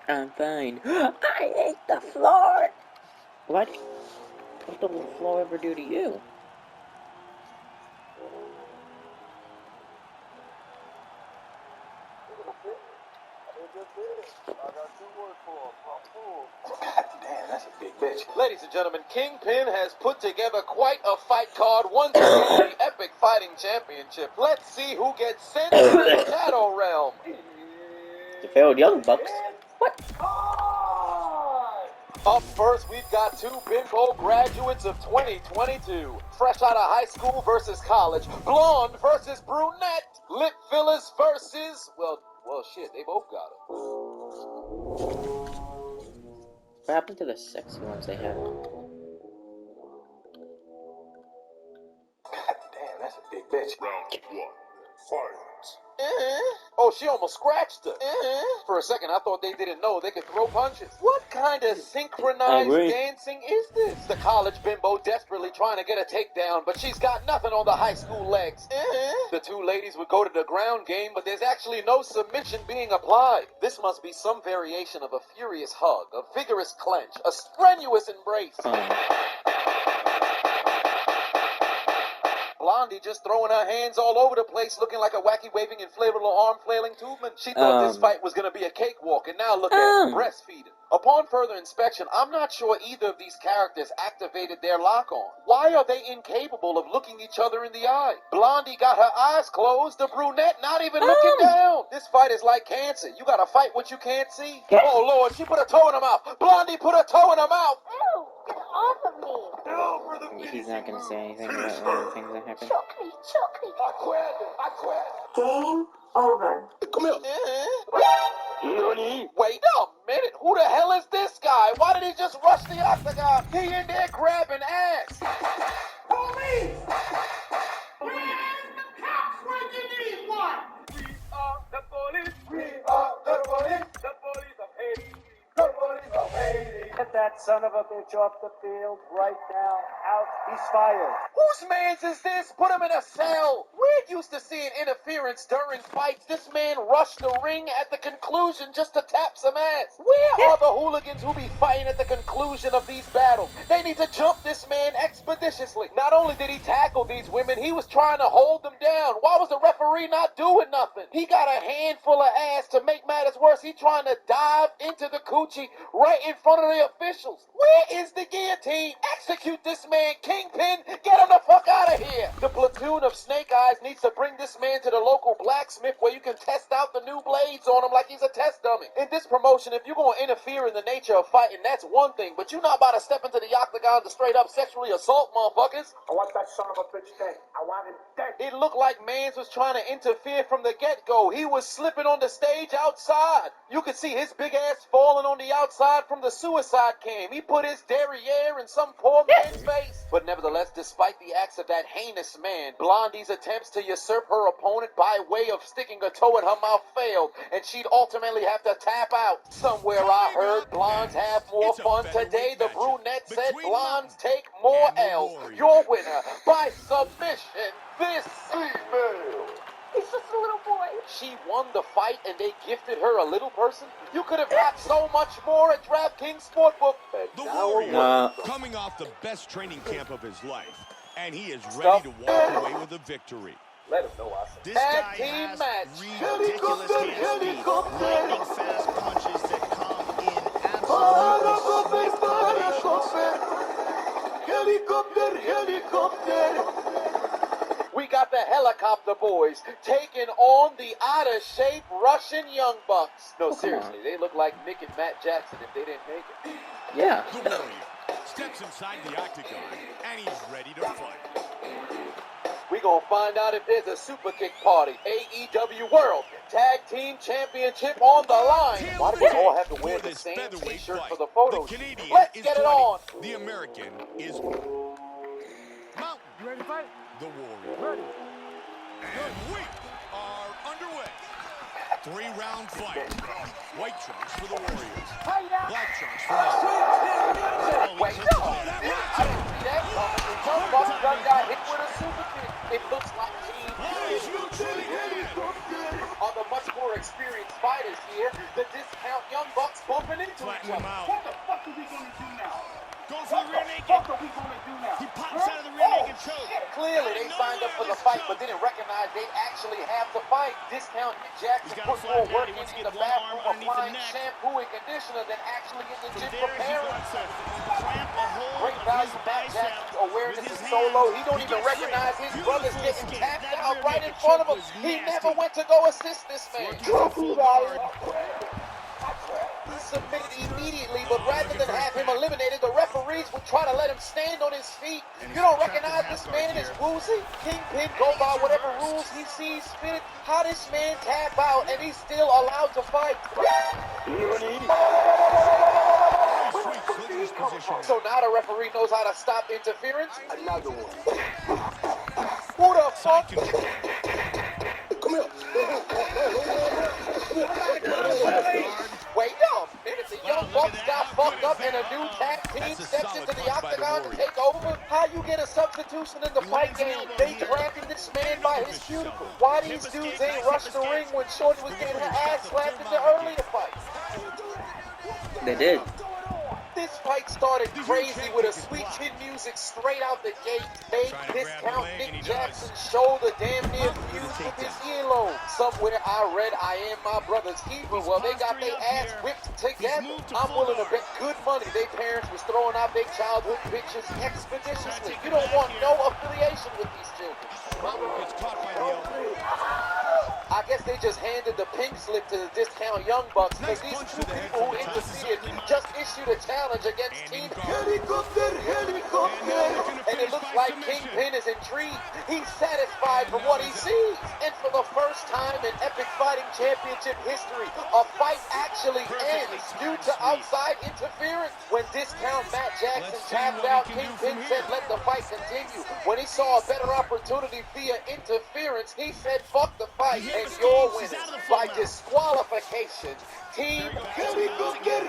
Speaker 6: I'm fine. I ate the floor! What? What did the floor ever do to you?
Speaker 1: Damn, that's a big bitch. Ladies and gentlemen, Kingpin has put together quite a fight card once again, the Epic Fighting Championship. Let's see who gets sent to the Shadow Realm.
Speaker 6: The failed Young Bucks? What?
Speaker 1: Up first, we've got two bimbo graduates of 2022. Fresh out of high school versus college. Blonde versus brunette. Lip fillers versus, well, shit, they both got it.
Speaker 6: What happened to the sexy ones they had?
Speaker 1: God damn, that's a big bitch.
Speaker 8: Round one, fight.
Speaker 1: Oh, she almost scratched her. For a second, I thought they didn't know they could throw punches. What kind of synchronized dancing is this? The college bimbo desperately trying to get a takedown, but she's got nothing on the high school legs. The two ladies would go to the ground game, but there's actually no submission being applied. This must be some variation of a furious hug, a vigorous clench, a strenuous embrace. Blondie just throwing her hands all over the place, looking like a wacky waving inflatable arm flailing tubeman. She thought this fight was going to be a cakewalk, and now look at her, breastfeeding. Upon further inspection, I'm not sure either of these characters activated their lock-on. Why are they incapable of looking each other in the eye? Blondie got her eyes closed, the brunette not even looking down. This fight is like cancer. You gotta fight what you can't see. Oh, Lord, she put her toe in her mouth. Blondie put her toe in her mouth.
Speaker 10: Ew, get off of me.
Speaker 6: He's not gonna say anything about one of the things that happened.
Speaker 10: Choke me, choke me.
Speaker 1: I quit.
Speaker 10: Game over.
Speaker 1: Come here. Wait a minute. Who the hell is this guy? Why did he just rush the octagon? He in there grabbing ass.
Speaker 10: Police! Where's the cops when you need one?
Speaker 1: We are the police. We are the police. The police of Haiti. The police of Haiti. Get that son of a bitch off the field right now. Out. He's fired. Whose man's is this? Put him in a cell. We're used to seeing interference during fights. This man rushed the ring at the conclusion just to tap some ass. Where are the hooligans who be fighting at the conclusion of these battles? They need to jump this man expeditiously. Not only did he tackle these women, he was trying to hold them down. Why was the referee not doing nothing? He got a handful of ass. To make matters worse, he trying to dive into the coochie right in front of the officials. Where is the guillotine? Execute this man, Kingpin. Get him the fuck out of here. The platoon of Snake Eyes needs to bring this man to the local blacksmith where you can test out the new blades on him like he's a test dummy. In this promotion, if you're going to interfere in the nature of fighting, that's one thing, but you're not about to step into the octagon to straight up sexually assault motherfuckers.
Speaker 9: I want that son of a bitch dead. I want him dead.
Speaker 1: It looked like Mans was trying to interfere from the get-go. He was slipping on the stage outside. You could see his big ass falling on the outside from the suicide cam. He put his derriere in some poor man's face. But nevertheless, despite the acts of that heinous man, Blondie's attempts to usurp her opponent by way of sticking a toe in her mouth failed, and she'd ultimately have to tap out. Somewhere I heard blondes have more fun. Today, the brunette said blondes take more L's. Your winner by submission, this female.
Speaker 10: He's just a little boy.
Speaker 1: She won the fight and they gifted her a little person? You could have got so much more at DraftKings Sportsbook.
Speaker 2: The Warrior, coming off the best training camp of his life, and he is ready to walk away with a victory.
Speaker 9: Let him know us.
Speaker 2: This guy has ridiculous hand speed, lightning fast punches that come in absolutely swift combinations.
Speaker 1: Helicopter. We got the helicopter boys taking on the out-of-shape Russian Young Bucks. No, seriously, they look like Mick and Matt Jackson if they didn't make it.
Speaker 6: Yeah.
Speaker 2: The Warrior steps inside the octagon, and he's ready to fight.
Speaker 3: We gonna find out if there's a super kick party. AEW World Tag Team Championship on the line. Why do we all have to wear the same t-shirt for the photo shoot? Let's get it on.
Speaker 2: The American is Mountain.
Speaker 8: You ready to fight?
Speaker 2: The Warrior.
Speaker 8: Ready.
Speaker 2: And we are underway. 3-round fight. White trunks for the Warriors. Black trunks for the
Speaker 3: Wait, no. I didn't see that coming. The Young Bucks done got hit with a super kick. It looks like Team are the much more experienced fighters here. The discount Young Bucks bumping into each other.
Speaker 10: What the fuck are we gonna do now?
Speaker 2: Go for the rear naked.
Speaker 10: What are we gonna do now?
Speaker 2: He pops out of the rear naked choke.
Speaker 3: Clearly, they signed up for the fight, but didn't recognize they actually have to fight. Discount Jackson put more work in the bathroom, applying shampoo and conditioner than actually in the gym preparing. Great value, Matt Jackson's awareness is so low, he don't even recognize his brother's getting tapped out right in front of him. He never went to go assist this man. He submitted immediately, but rather than have him eliminated, the referees would try to let him stand on his feet. You don't recognize this man is woozy? Kingpin go by whatever rules he sees fit. How this man tap out and he's still allowed to fight? So now the referee knows how to stop interference? Another one. Who the fuck? Come here. Wait up! Minute, the Young Bucks got fucked up and a new tag team steps into the octagon to take over. How you get a substitution in the fight game? They trapping this man by his cuticle. Why these dudes ain't rushed the ring when Shorty was getting her ass slapped in the earlier fight?
Speaker 6: They did.
Speaker 3: This fight started crazy with a sweet chin music straight out the gate. Made discount Nick Jackson shoulder damn near fused with his earlobe. Somewhere I read I am my brother's keeper. Well, they got their ass whipped together. I'm willing to bet good money their parents was throwing out their childhood pictures expeditiously. You don't want no affiliation with these children. I guess they just handed the pink slip to the discount Young Bucks because these two people who interceded just issued a challenge against Team Helicopter. And it looks like Kingpin is intrigued. He's satisfied from what he sees. And for the first time in Epic Fighting Championship history, a fight actually ends due to outside interference. When discount Matt Jackson tapped out, Kingpin said let the fight continue. When he saw a better opportunity via interference, he said fuck the fight. And your winners by disqualification, Team Helicopter.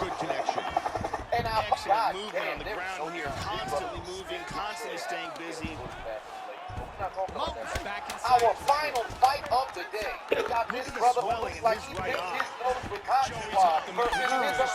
Speaker 2: Good connection.
Speaker 3: And I
Speaker 8: Excellent movement on the ground here, constantly moving, constantly staying busy.
Speaker 3: Our final fight of the day. We got this brother who looks like he picked his nose with cotton swab versus his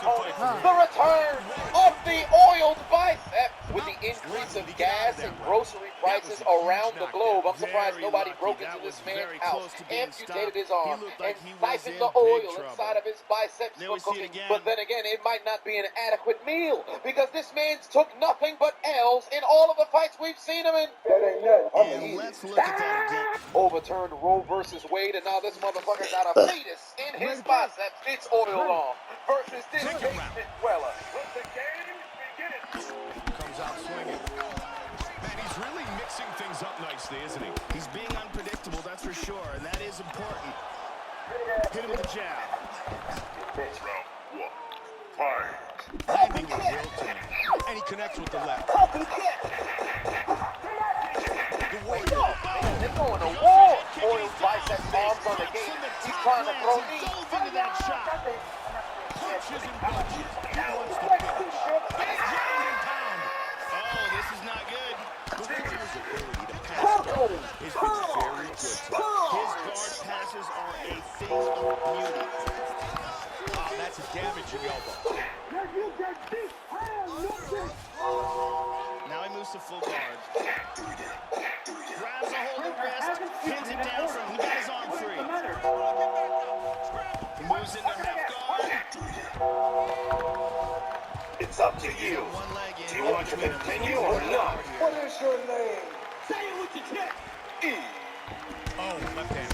Speaker 3: opponent. The return of the oiled bicep. With the increase of gas and grocery prices around the globe, I'm surprised nobody broke into this man's house, amputated his arm, and siphoned the oil inside of his biceps for cooking. But then again, it might not be an adequate meal because this man's took nothing but L's in all of the fights we've seen him in.
Speaker 8: And let's look at that again.
Speaker 3: Overturned Roe versus Wade, and now this motherfucker got a fetus in his biceps. It's oil on versus this basement dweller. Let the game begin.
Speaker 2: Comes out swinging. Man, he's really mixing things up nicely, isn't he?
Speaker 8: He's being unpredictable, that's for sure, and that is important. Hit him with a jab.
Speaker 10: Round 1. Fight.
Speaker 2: Landing his will to him. And he connects with the left.
Speaker 3: The Warrior. They're going to war. Oil biceps, arms on the gate. He's trying to throw knees.
Speaker 8: Dove into that shot.
Speaker 2: Punches and punches. He wants to finish. Big ground and pound.
Speaker 8: Oh, this is not good.
Speaker 2: The Warrior's ability to pass has been very good.
Speaker 8: His guard passes are a thing of beauty.
Speaker 2: Oh, that's a damaging elbow.
Speaker 8: Now he moves to full guard. Grabs a hold of the wrist, pins it down so he got his arm free. He moves into half guard.
Speaker 10: It's up to you.
Speaker 8: One leg in.
Speaker 10: Do you want to continue or not?
Speaker 3: What is your name?
Speaker 10: Say it with your chest.
Speaker 2: Oh, left hand.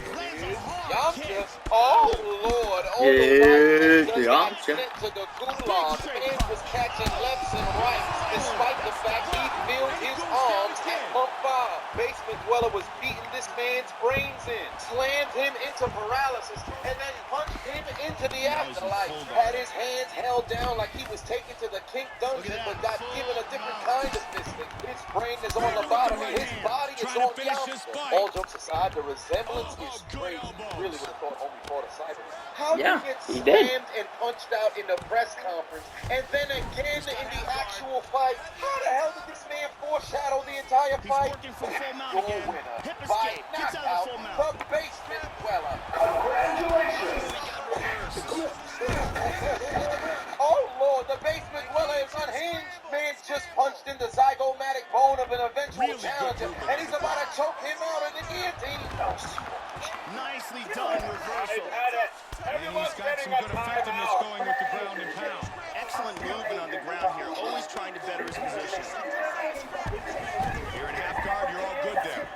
Speaker 3: Yamcha. Oh, Lord. Oh, the
Speaker 6: Yes,
Speaker 3: right just got
Speaker 6: Yamcha.
Speaker 3: sent to the gulag. Man was catching lefts and rights, despite the fact he filled his arms at pump 5. Basement Dweller was beating this man's brains in, slammed him into paralysis, and then punched him into the afterlife. Had his hands held down like he was taken to the kink dungeon, but got given a different kind of fisting. His brain is on lobotomy. His body is on Yamcha. All jokes aside, the resemblance is crazy. Really would have thought homie fought a Cyberman. How
Speaker 6: Yeah,
Speaker 3: you get
Speaker 6: he did.
Speaker 3: slammed and punched out in the press conference, and then again in the actual fight? How the hell did this man foreshadow the entire fight? Your winner by knockout, the Basement Dweller. Oh Lord, the Basement Dweller is unhinged. Man just punched in the zygomatic bone of an eventual challenger, and he's about to choke him out in the guillotine.
Speaker 2: Nicely done reversal.
Speaker 10: And
Speaker 2: He's got some good effectiveness going with the ground and pound.
Speaker 8: Excellent movement on the ground here, always trying to better his position.
Speaker 2: You're in half guard, you're all good there.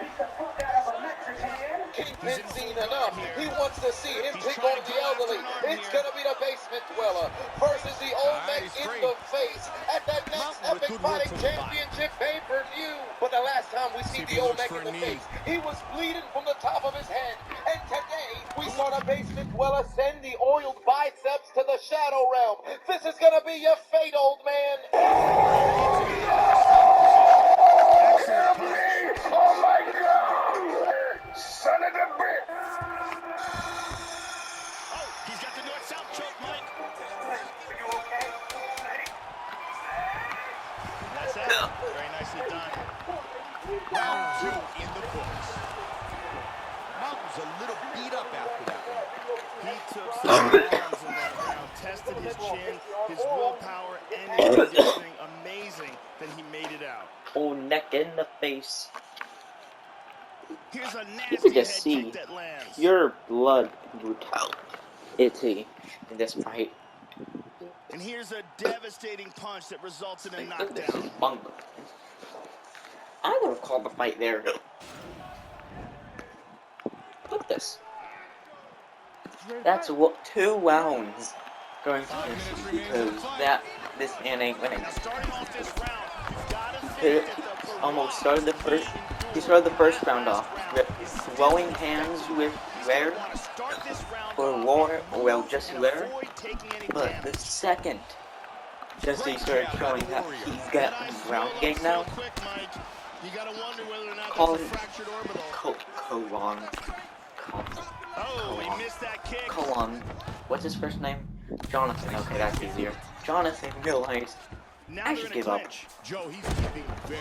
Speaker 3: Kingpin seen enough. He wants to see him pick on the elderly. It's gonna be the Basement Dweller versus the old man in the face at the next Epic Fighting Championship pay-per-view. But the last time we see the old man in the face, he was bleeding from the top of his head. And today, we saw the Basement Dweller send the oiled biceps to the Shadow Realm. This is gonna be your fate, old man.
Speaker 10: Oh my God! Son of a bitch!
Speaker 8: Oh, he's got the north-south choke, Mike.
Speaker 10: Are you okay?
Speaker 8: That's it. Very nicely done.
Speaker 2: Round 2 in the books. Mountain's a little beat up after that one.
Speaker 8: He took some bombs in that round, tested his chin, his willpower, and his conditioning. Amazing that he made it out.
Speaker 6: Oh, neck in the face.
Speaker 8: Here's a
Speaker 6: You
Speaker 8: nasty
Speaker 6: could just
Speaker 8: head
Speaker 6: see
Speaker 8: kick that lands.
Speaker 6: pure blood brutality in this fight.
Speaker 8: And here's a devastating punch that results in a
Speaker 6: Look at this
Speaker 8: knockdown.
Speaker 6: bungle. I would have called the fight there. Look at this. That's what 2 rounds going to this because this man ain't winning.
Speaker 8: Now starting off this round, you've got to
Speaker 6: He
Speaker 8: think that the
Speaker 6: almost started the first. He started the first round off with throwing hands with Rare or Jesse Rare, but the second Jesse started showing that he's got ground game now. Colon. What's his first name? Jonathan. Okay, that's easier. Jonathan realized I should give up.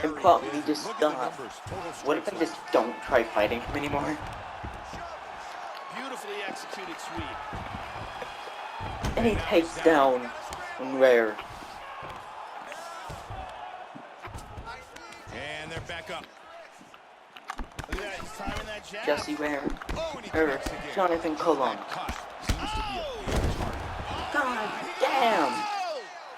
Speaker 6: And probably just stop. What if I just don't try fighting him anymore?
Speaker 8: Beautifully executed sweep.
Speaker 6: And he takes down Rare.
Speaker 2: And they're back up.
Speaker 8: Look at that, he's timing that jab.
Speaker 6: Jesse Rare. Jonathan Colon. God damn!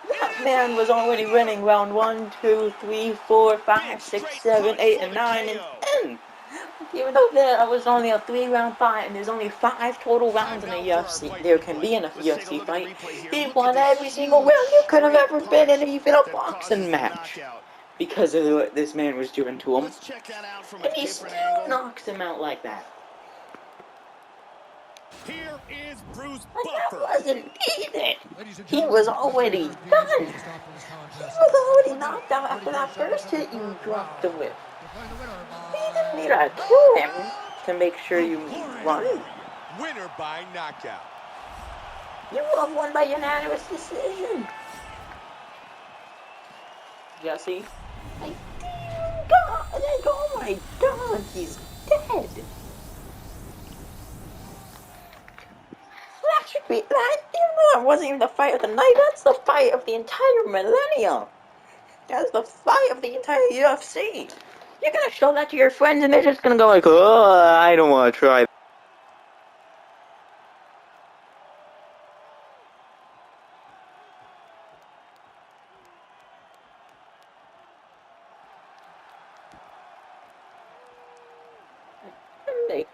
Speaker 6: That man was already winning round 1, 2, 3, 4, 5, 6, 7, 8, and 9, and 10. Even though there was only a 3-round fight and there's only 5 total rounds in a UFC, there can be in a UFC fight. He won every single round there could have ever been in even a boxing match. Because of what this man was doing to him. And he still knocks him out like that.
Speaker 2: Here is Bruce
Speaker 6: Like
Speaker 2: Buffer.
Speaker 6: that wasn't even. He was already done. He was already knocked out after that first hit you dropped the whip. You didn't need to kill him to make sure you won.
Speaker 2: Winner by knockout.
Speaker 6: You would have won by unanimous decision. Jesse. Like, God, like, oh my God, he's dead. That should be, that, even though it wasn't even the fight of the night, that's the fight of the entire millennium. That's the fight of the entire UFC. You're gonna show that to your friends and they're just gonna go like, oh, I don't want to try. They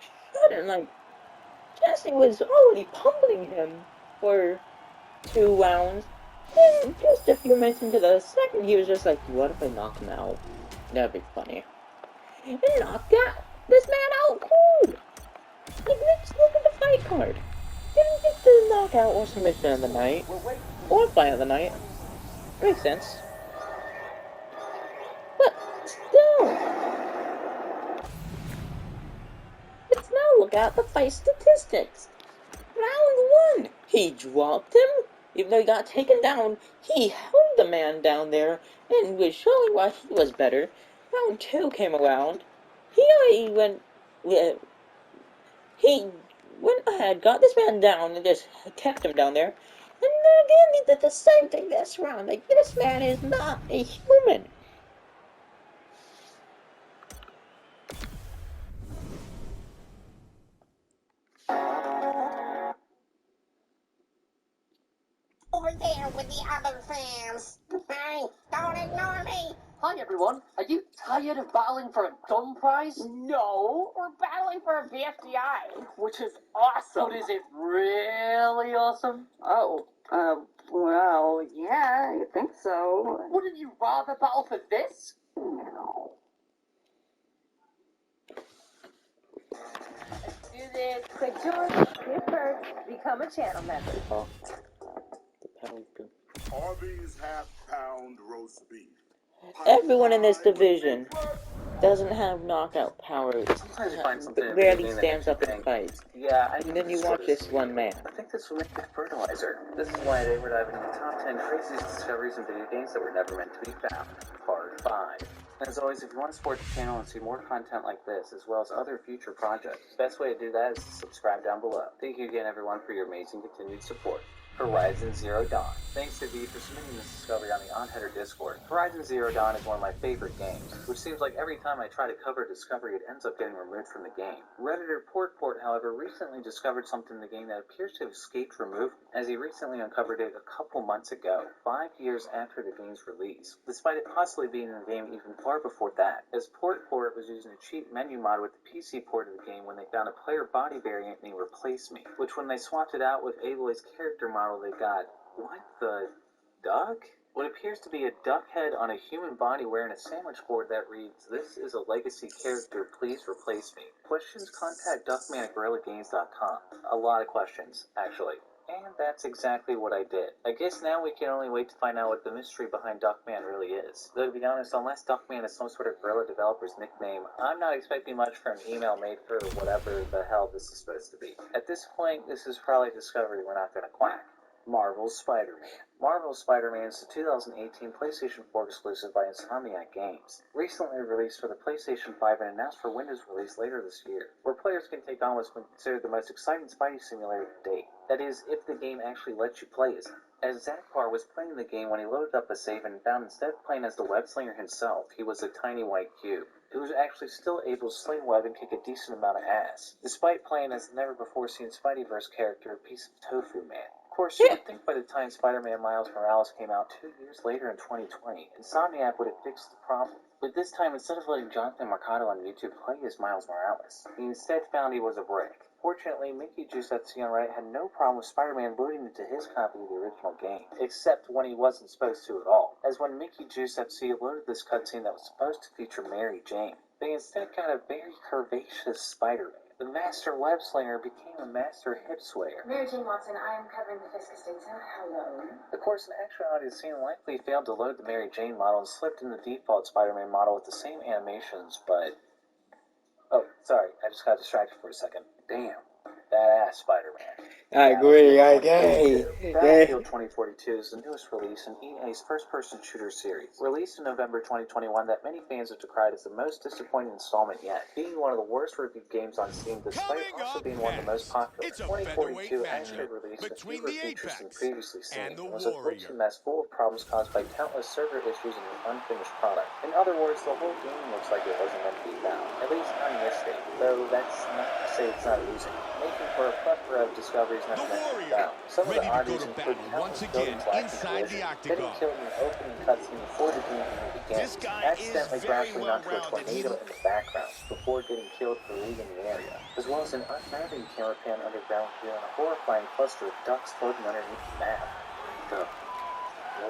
Speaker 6: And, like, Jesse was already pummeling him for 2 rounds. Then, just a few minutes into the second, he was just like, what if I knock him out? That'd be funny. And knocked this man out cold! Like, let's look at the fight card. Didn't get the knockout or submission of the night, or fight of the night. Makes sense. But still, let's now look at the fight statistics. Round 1, he dropped him. Even though he got taken down, he held the man down there and was showing why he was better. Round 2 came around. He went ahead, got this man down, and just kept him down there. And then again, he did the same thing this round. Like, this man is not a human.
Speaker 11: Over there with the other fans. Hey, don't ignore me.
Speaker 12: Hi everyone, are you tired of battling for a dumb prize?
Speaker 11: No, we're battling for a BFDI, which is awesome.
Speaker 12: But is it really awesome?
Speaker 11: Oh, well, yeah, I think so.
Speaker 12: Wouldn't you rather battle for this?
Speaker 11: No.
Speaker 13: Let's do this. Click join, hit perks, become a channel member.
Speaker 10: Arby's half-pound roast beef.
Speaker 6: Everyone in this division doesn't have knockout power.
Speaker 5: Sometimes you find something
Speaker 6: Rarely stands up and fights.
Speaker 5: Yeah,
Speaker 6: and then you watch this one man.
Speaker 5: I think this will make it fertilizer. This is why today we're diving into the top 10 craziest discoveries in video games that were never meant to be found. Part 5. As always, if you want to support the channel and see more content like this, as well as other future projects, the best way to do that is to subscribe down below. Thank you again, everyone, for your amazing continued support. Horizon Zero Dawn. Thanks to V for submitting this discovery on the OnHeader Discord. Horizon Zero Dawn is one of my favorite games, which seems like every time I try to cover a discovery, it ends up getting removed from the game. Redditor Portport, however, recently discovered something in the game that appears to have escaped removal, as he recently uncovered it a couple months ago, 5 years after the game's release, despite it possibly being in the game even far before that, as Portport was using a cheap menu mod with the PC port of the game when they found a player body variant named Replace Me, which when they swapped it out with Aloy's character model, they got, what the duck? What appears to be a duck head on a human body wearing a sandwich board that reads, "This is a legacy character, please replace me." Questions? Contact Duckman at GorillaGames.com. A lot of questions, actually. And that's exactly what I did. I guess now we can only wait to find out what the mystery behind Duckman really is. Though to be honest, unless Duckman is some sort of Guerrilla developer's nickname, I'm not expecting much from an email made for whatever the hell this is supposed to be. At this point, this is probably a discovery we're not going to quack. Marvel's Spider-Man. Marvel's Spider-Man is the 2018 PlayStation 4 exclusive by Insomniac Games. Recently released for the PlayStation 5 and announced for Windows release later this year, where players can take on what's been considered the most exciting Spidey simulator to date. That is, if the game actually lets you play as Zakpar was playing the game when he loaded up a save and found instead of playing as the web slinger himself, he was a tiny white cube, who was actually still able to sling web and kick a decent amount of ass, despite playing as the never-before-seen Spideyverse character, a piece of tofu man. Of course, you would think by the time Spider-Man Miles Morales came out 2 years later in 2020, Insomniac would have fixed the problem. But this time, instead of letting Jonathan Mercado on YouTube play as Miles Morales, he instead found he was a brick. Fortunately, Mickey Giuseppe on Reddit had no problem with Spider-Man loading into his copy of the original game, except when he wasn't supposed to at all, as when Mickey Giuseppe loaded this cutscene that was supposed to feature Mary Jane. They instead got a very curvaceous Spider-Man. The master web slinger became a master hip swayer.
Speaker 13: Mary Jane Watson, I am covering the Fiscus data. Hello.
Speaker 5: Of course, in actuality, the scene likely failed to load the Mary Jane model and slipped in the default Spider-Man model with the same animations, but... Oh, sorry, I just got distracted for a second. Damn. Badass Spider-Man.
Speaker 6: I agree, I agree.
Speaker 5: Battlefield 2042 is the newest release in EA's first-person shooter series, released in November 2021 that many fans have decried as the most disappointing installment yet, being one of the worst reviewed games on Steam despite also being one of the most popular. 2042 actually released with fewer features than previously seen, and was a glitchy mess full of problems caused by countless server issues and an unfinished product. In other words, the whole game looks like it wasn't meant to be found, at least on this state, though that's not to say it's not losing. Making for a plethora of discoveries
Speaker 9: reason I've
Speaker 2: The
Speaker 9: mentioned
Speaker 2: Warrior,
Speaker 9: down. Some of the
Speaker 2: ready to go
Speaker 9: oddities
Speaker 2: to
Speaker 9: include
Speaker 2: battle once
Speaker 9: countless
Speaker 2: again
Speaker 9: buildings lacking
Speaker 2: inside the
Speaker 9: collision, getting
Speaker 2: octagon.
Speaker 9: killed in the opening cutscene before the game even begins,
Speaker 2: This guy
Speaker 9: accidentally
Speaker 2: is very
Speaker 9: grappling onto a
Speaker 2: well-rounded.
Speaker 9: tornado in the background before getting killed for leaving the area, as well as an unnerving camera pan underground here and a horrifying cluster of ducks floating underneath the map.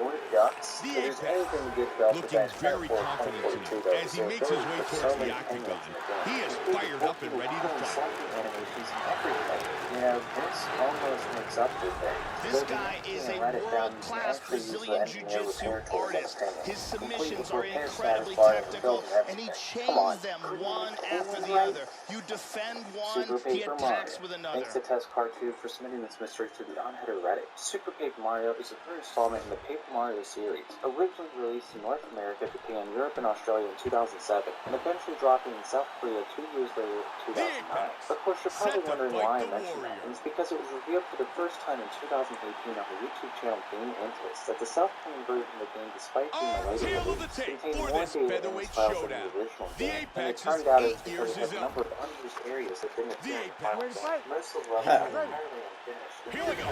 Speaker 9: More ducks?
Speaker 2: The
Speaker 9: If there's
Speaker 2: Apex,
Speaker 9: anything to give Bell
Speaker 2: looking
Speaker 9: bench
Speaker 2: very
Speaker 9: for
Speaker 2: confident
Speaker 9: 2042
Speaker 2: tonight
Speaker 9: though,
Speaker 2: as
Speaker 9: is
Speaker 2: he
Speaker 9: their
Speaker 2: makes his
Speaker 9: ability
Speaker 2: way
Speaker 9: to put
Speaker 2: towards
Speaker 9: so
Speaker 2: the
Speaker 9: many
Speaker 2: octagon.
Speaker 9: penguins in the game.
Speaker 2: He is
Speaker 9: Including
Speaker 2: fired up and ready to fight.
Speaker 9: Salty animations and everything. You know, this almost makes up for things.
Speaker 2: This guy is a world-class Brazilian Jiu-Jitsu artist. His submissions are incredibly tactical, and he chains them one after the other. You defend one, he attacks with another.
Speaker 9: Thanks to Test Car 2 for submitting this mystery to the on-header Reddit. Super Paper Mario is the third installment in the Paper Mario series, originally released in North America, Japan, Europe, and Australia in 2007, and eventually dropping in South Korea 2 years later in 2009. Of course, you're probably wondering why I mentioned that, and it's because it was revealed for the first time in 2018 on the YouTube channel Game Intus that the South Korean version of the game, despite being a later release, contained more data in its files than the original game, and it turned out it was because it had a number of unused areas that didn't appear in the final game. Most of the levels are entirely unfinished.
Speaker 2: Here we go.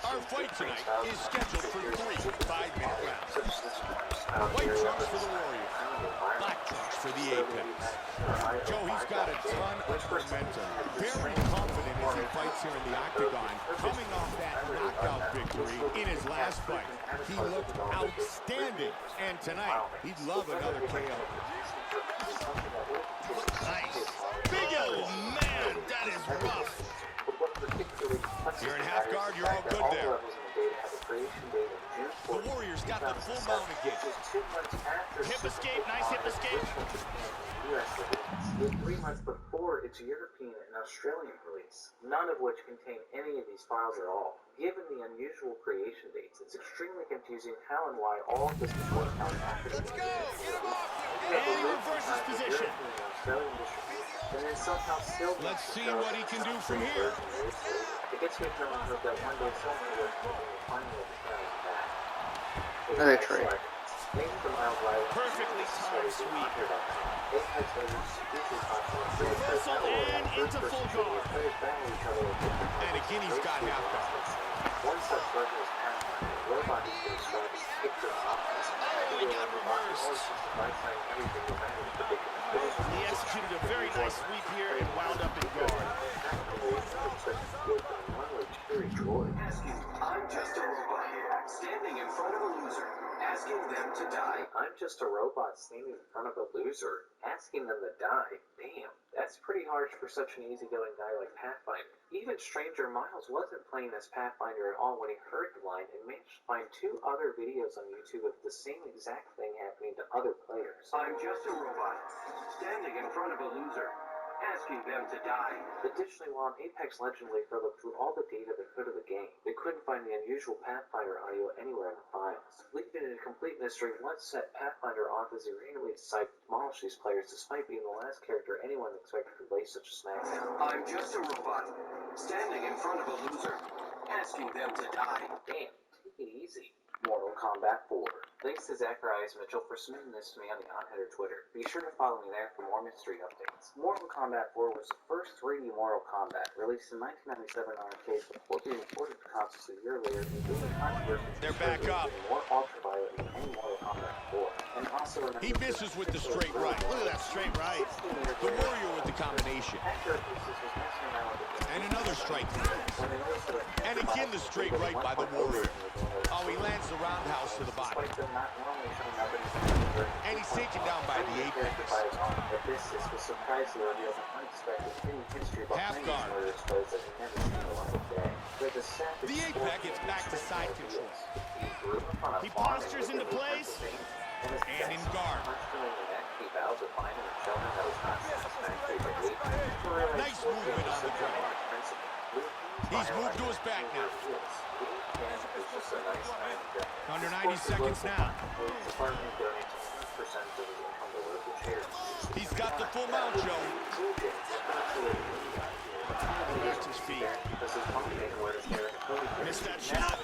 Speaker 2: Our fight tonight is scheduled for 3 5-minute rounds. White trunks for the Warrior, black trunks for the Apex. Joe, he's got a ton of momentum. Very confident as he fights here in the octagon, coming off that knockout victory in his last fight. He looked outstanding, and tonight he'd love another KO. Nice. Big old man, that is rough. You're in half guard, you're all good there. The Warriors got the full mount again.
Speaker 5: Hip escape, nice hip escape. With 3 months before its European and Australian release, none of which contain any of these files at all. Given the unusual creation dates, it's extremely confusing how and why all of this was worked out after the game.
Speaker 2: And he reverses position.
Speaker 5: And then somehow still
Speaker 2: let's see what he can do from here.
Speaker 5: It gets me feeling that one day someone will finally back.
Speaker 6: Another trade.
Speaker 5: Perfectly timed sweep.
Speaker 2: Reversal and into full guard. And again, he's got half guard.
Speaker 5: One such version is Pathfinder. Robot is being struck, kicked to the offense.
Speaker 2: Oh, he got reversed. He executed a very nice sweep here and wound up in guard.
Speaker 10: I'm just a robot here, standing in front of a loser, asking them to die.
Speaker 5: I'm just a robot standing in front of a loser, asking them to die. Damn, that's pretty harsh for such an easygoing guy like Pathfinder. Even Stranger Miles wasn't playing as Pathfinder at all when he heard the line and managed to find 2 other videos on YouTube of the same exact thing happening to other players.
Speaker 10: I'm just a robot, standing in front of a loser, asking them to die.
Speaker 5: Additionally, while an Apex Legend leaker looked through all the data they could of the game, they couldn't find the unusual Pathfinder audio anywhere in the files. Leaving it a complete mystery what set Pathfinder off as he randomly decided to demolish these players despite being the last character anyone expected to lay such a smackdown.
Speaker 10: I'm just a robot, standing in front of a loser, asking them to die.
Speaker 5: Damn, take it easy. Mortal Kombat 4. Thanks to Zacharias Mitchell for submitting this to me on the on-header Twitter. Be sure to follow me there for more mystery updates. Mortal Kombat 4 was the first 3D Mortal Kombat, released in 1997 on arcade before being ported to consoles a year later, including controversy.
Speaker 2: They're back up.
Speaker 5: More ultraviolet than any Mortal Kombat 4. And also remember,
Speaker 2: he misses with the straight right. Look at that straight right. The Warrior with the combination. And another strike. And again the straight right by the Warrior. Oh, he lands the roundhouse to the body. And he's taken down by the Apex. Half guard. The Apex gets back to side control. He postures into place. And in guard. Nice movement on the ground. He's moved to his back now. Under 90 seconds now. He's got the full mount, Joe. Reversed his feet. Missed that shot.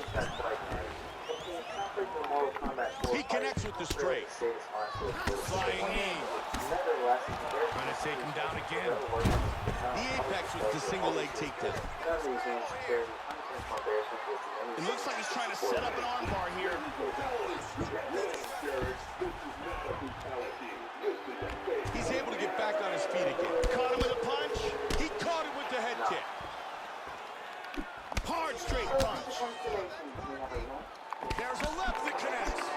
Speaker 2: He connects with the straight. Flying knee.
Speaker 8: Trying to take him down again.
Speaker 2: The apex with the single leg takedown.
Speaker 3: It looks like he's trying to set up an armbar here.
Speaker 2: He's able to get back on his feet again.
Speaker 3: Caught him with a punch.
Speaker 2: He caught him with the head kick.
Speaker 3: Hard straight punch.
Speaker 2: There's a left that connects.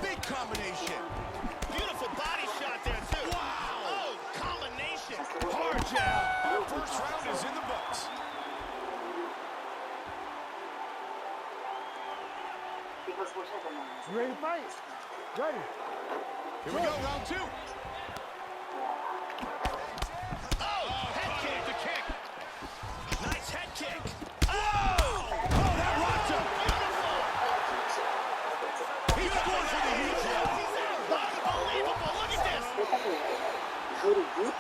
Speaker 2: Big combination.
Speaker 3: Beautiful body shot there, too.
Speaker 2: Wow.
Speaker 3: Oh, combination. Hard jab.
Speaker 2: Our first round is in the books.
Speaker 8: You ready to fight? Ready.
Speaker 2: Here we go, round two.
Speaker 3: Oh, head kick.
Speaker 2: The kick.
Speaker 3: Nice head kick.
Speaker 2: Oh, that rocked him. He scored for the heat.
Speaker 3: Unbelievable. Look at this.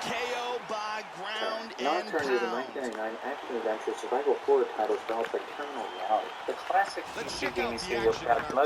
Speaker 3: KO by ground and
Speaker 5: Not turned into
Speaker 3: pound.
Speaker 5: 1999 action adventure survival horror titles developed by Terminal Reality. The classic
Speaker 2: Let's
Speaker 5: PC
Speaker 2: check out
Speaker 5: gaming
Speaker 2: the
Speaker 5: series was
Speaker 2: action in
Speaker 5: perhaps
Speaker 2: our
Speaker 5: most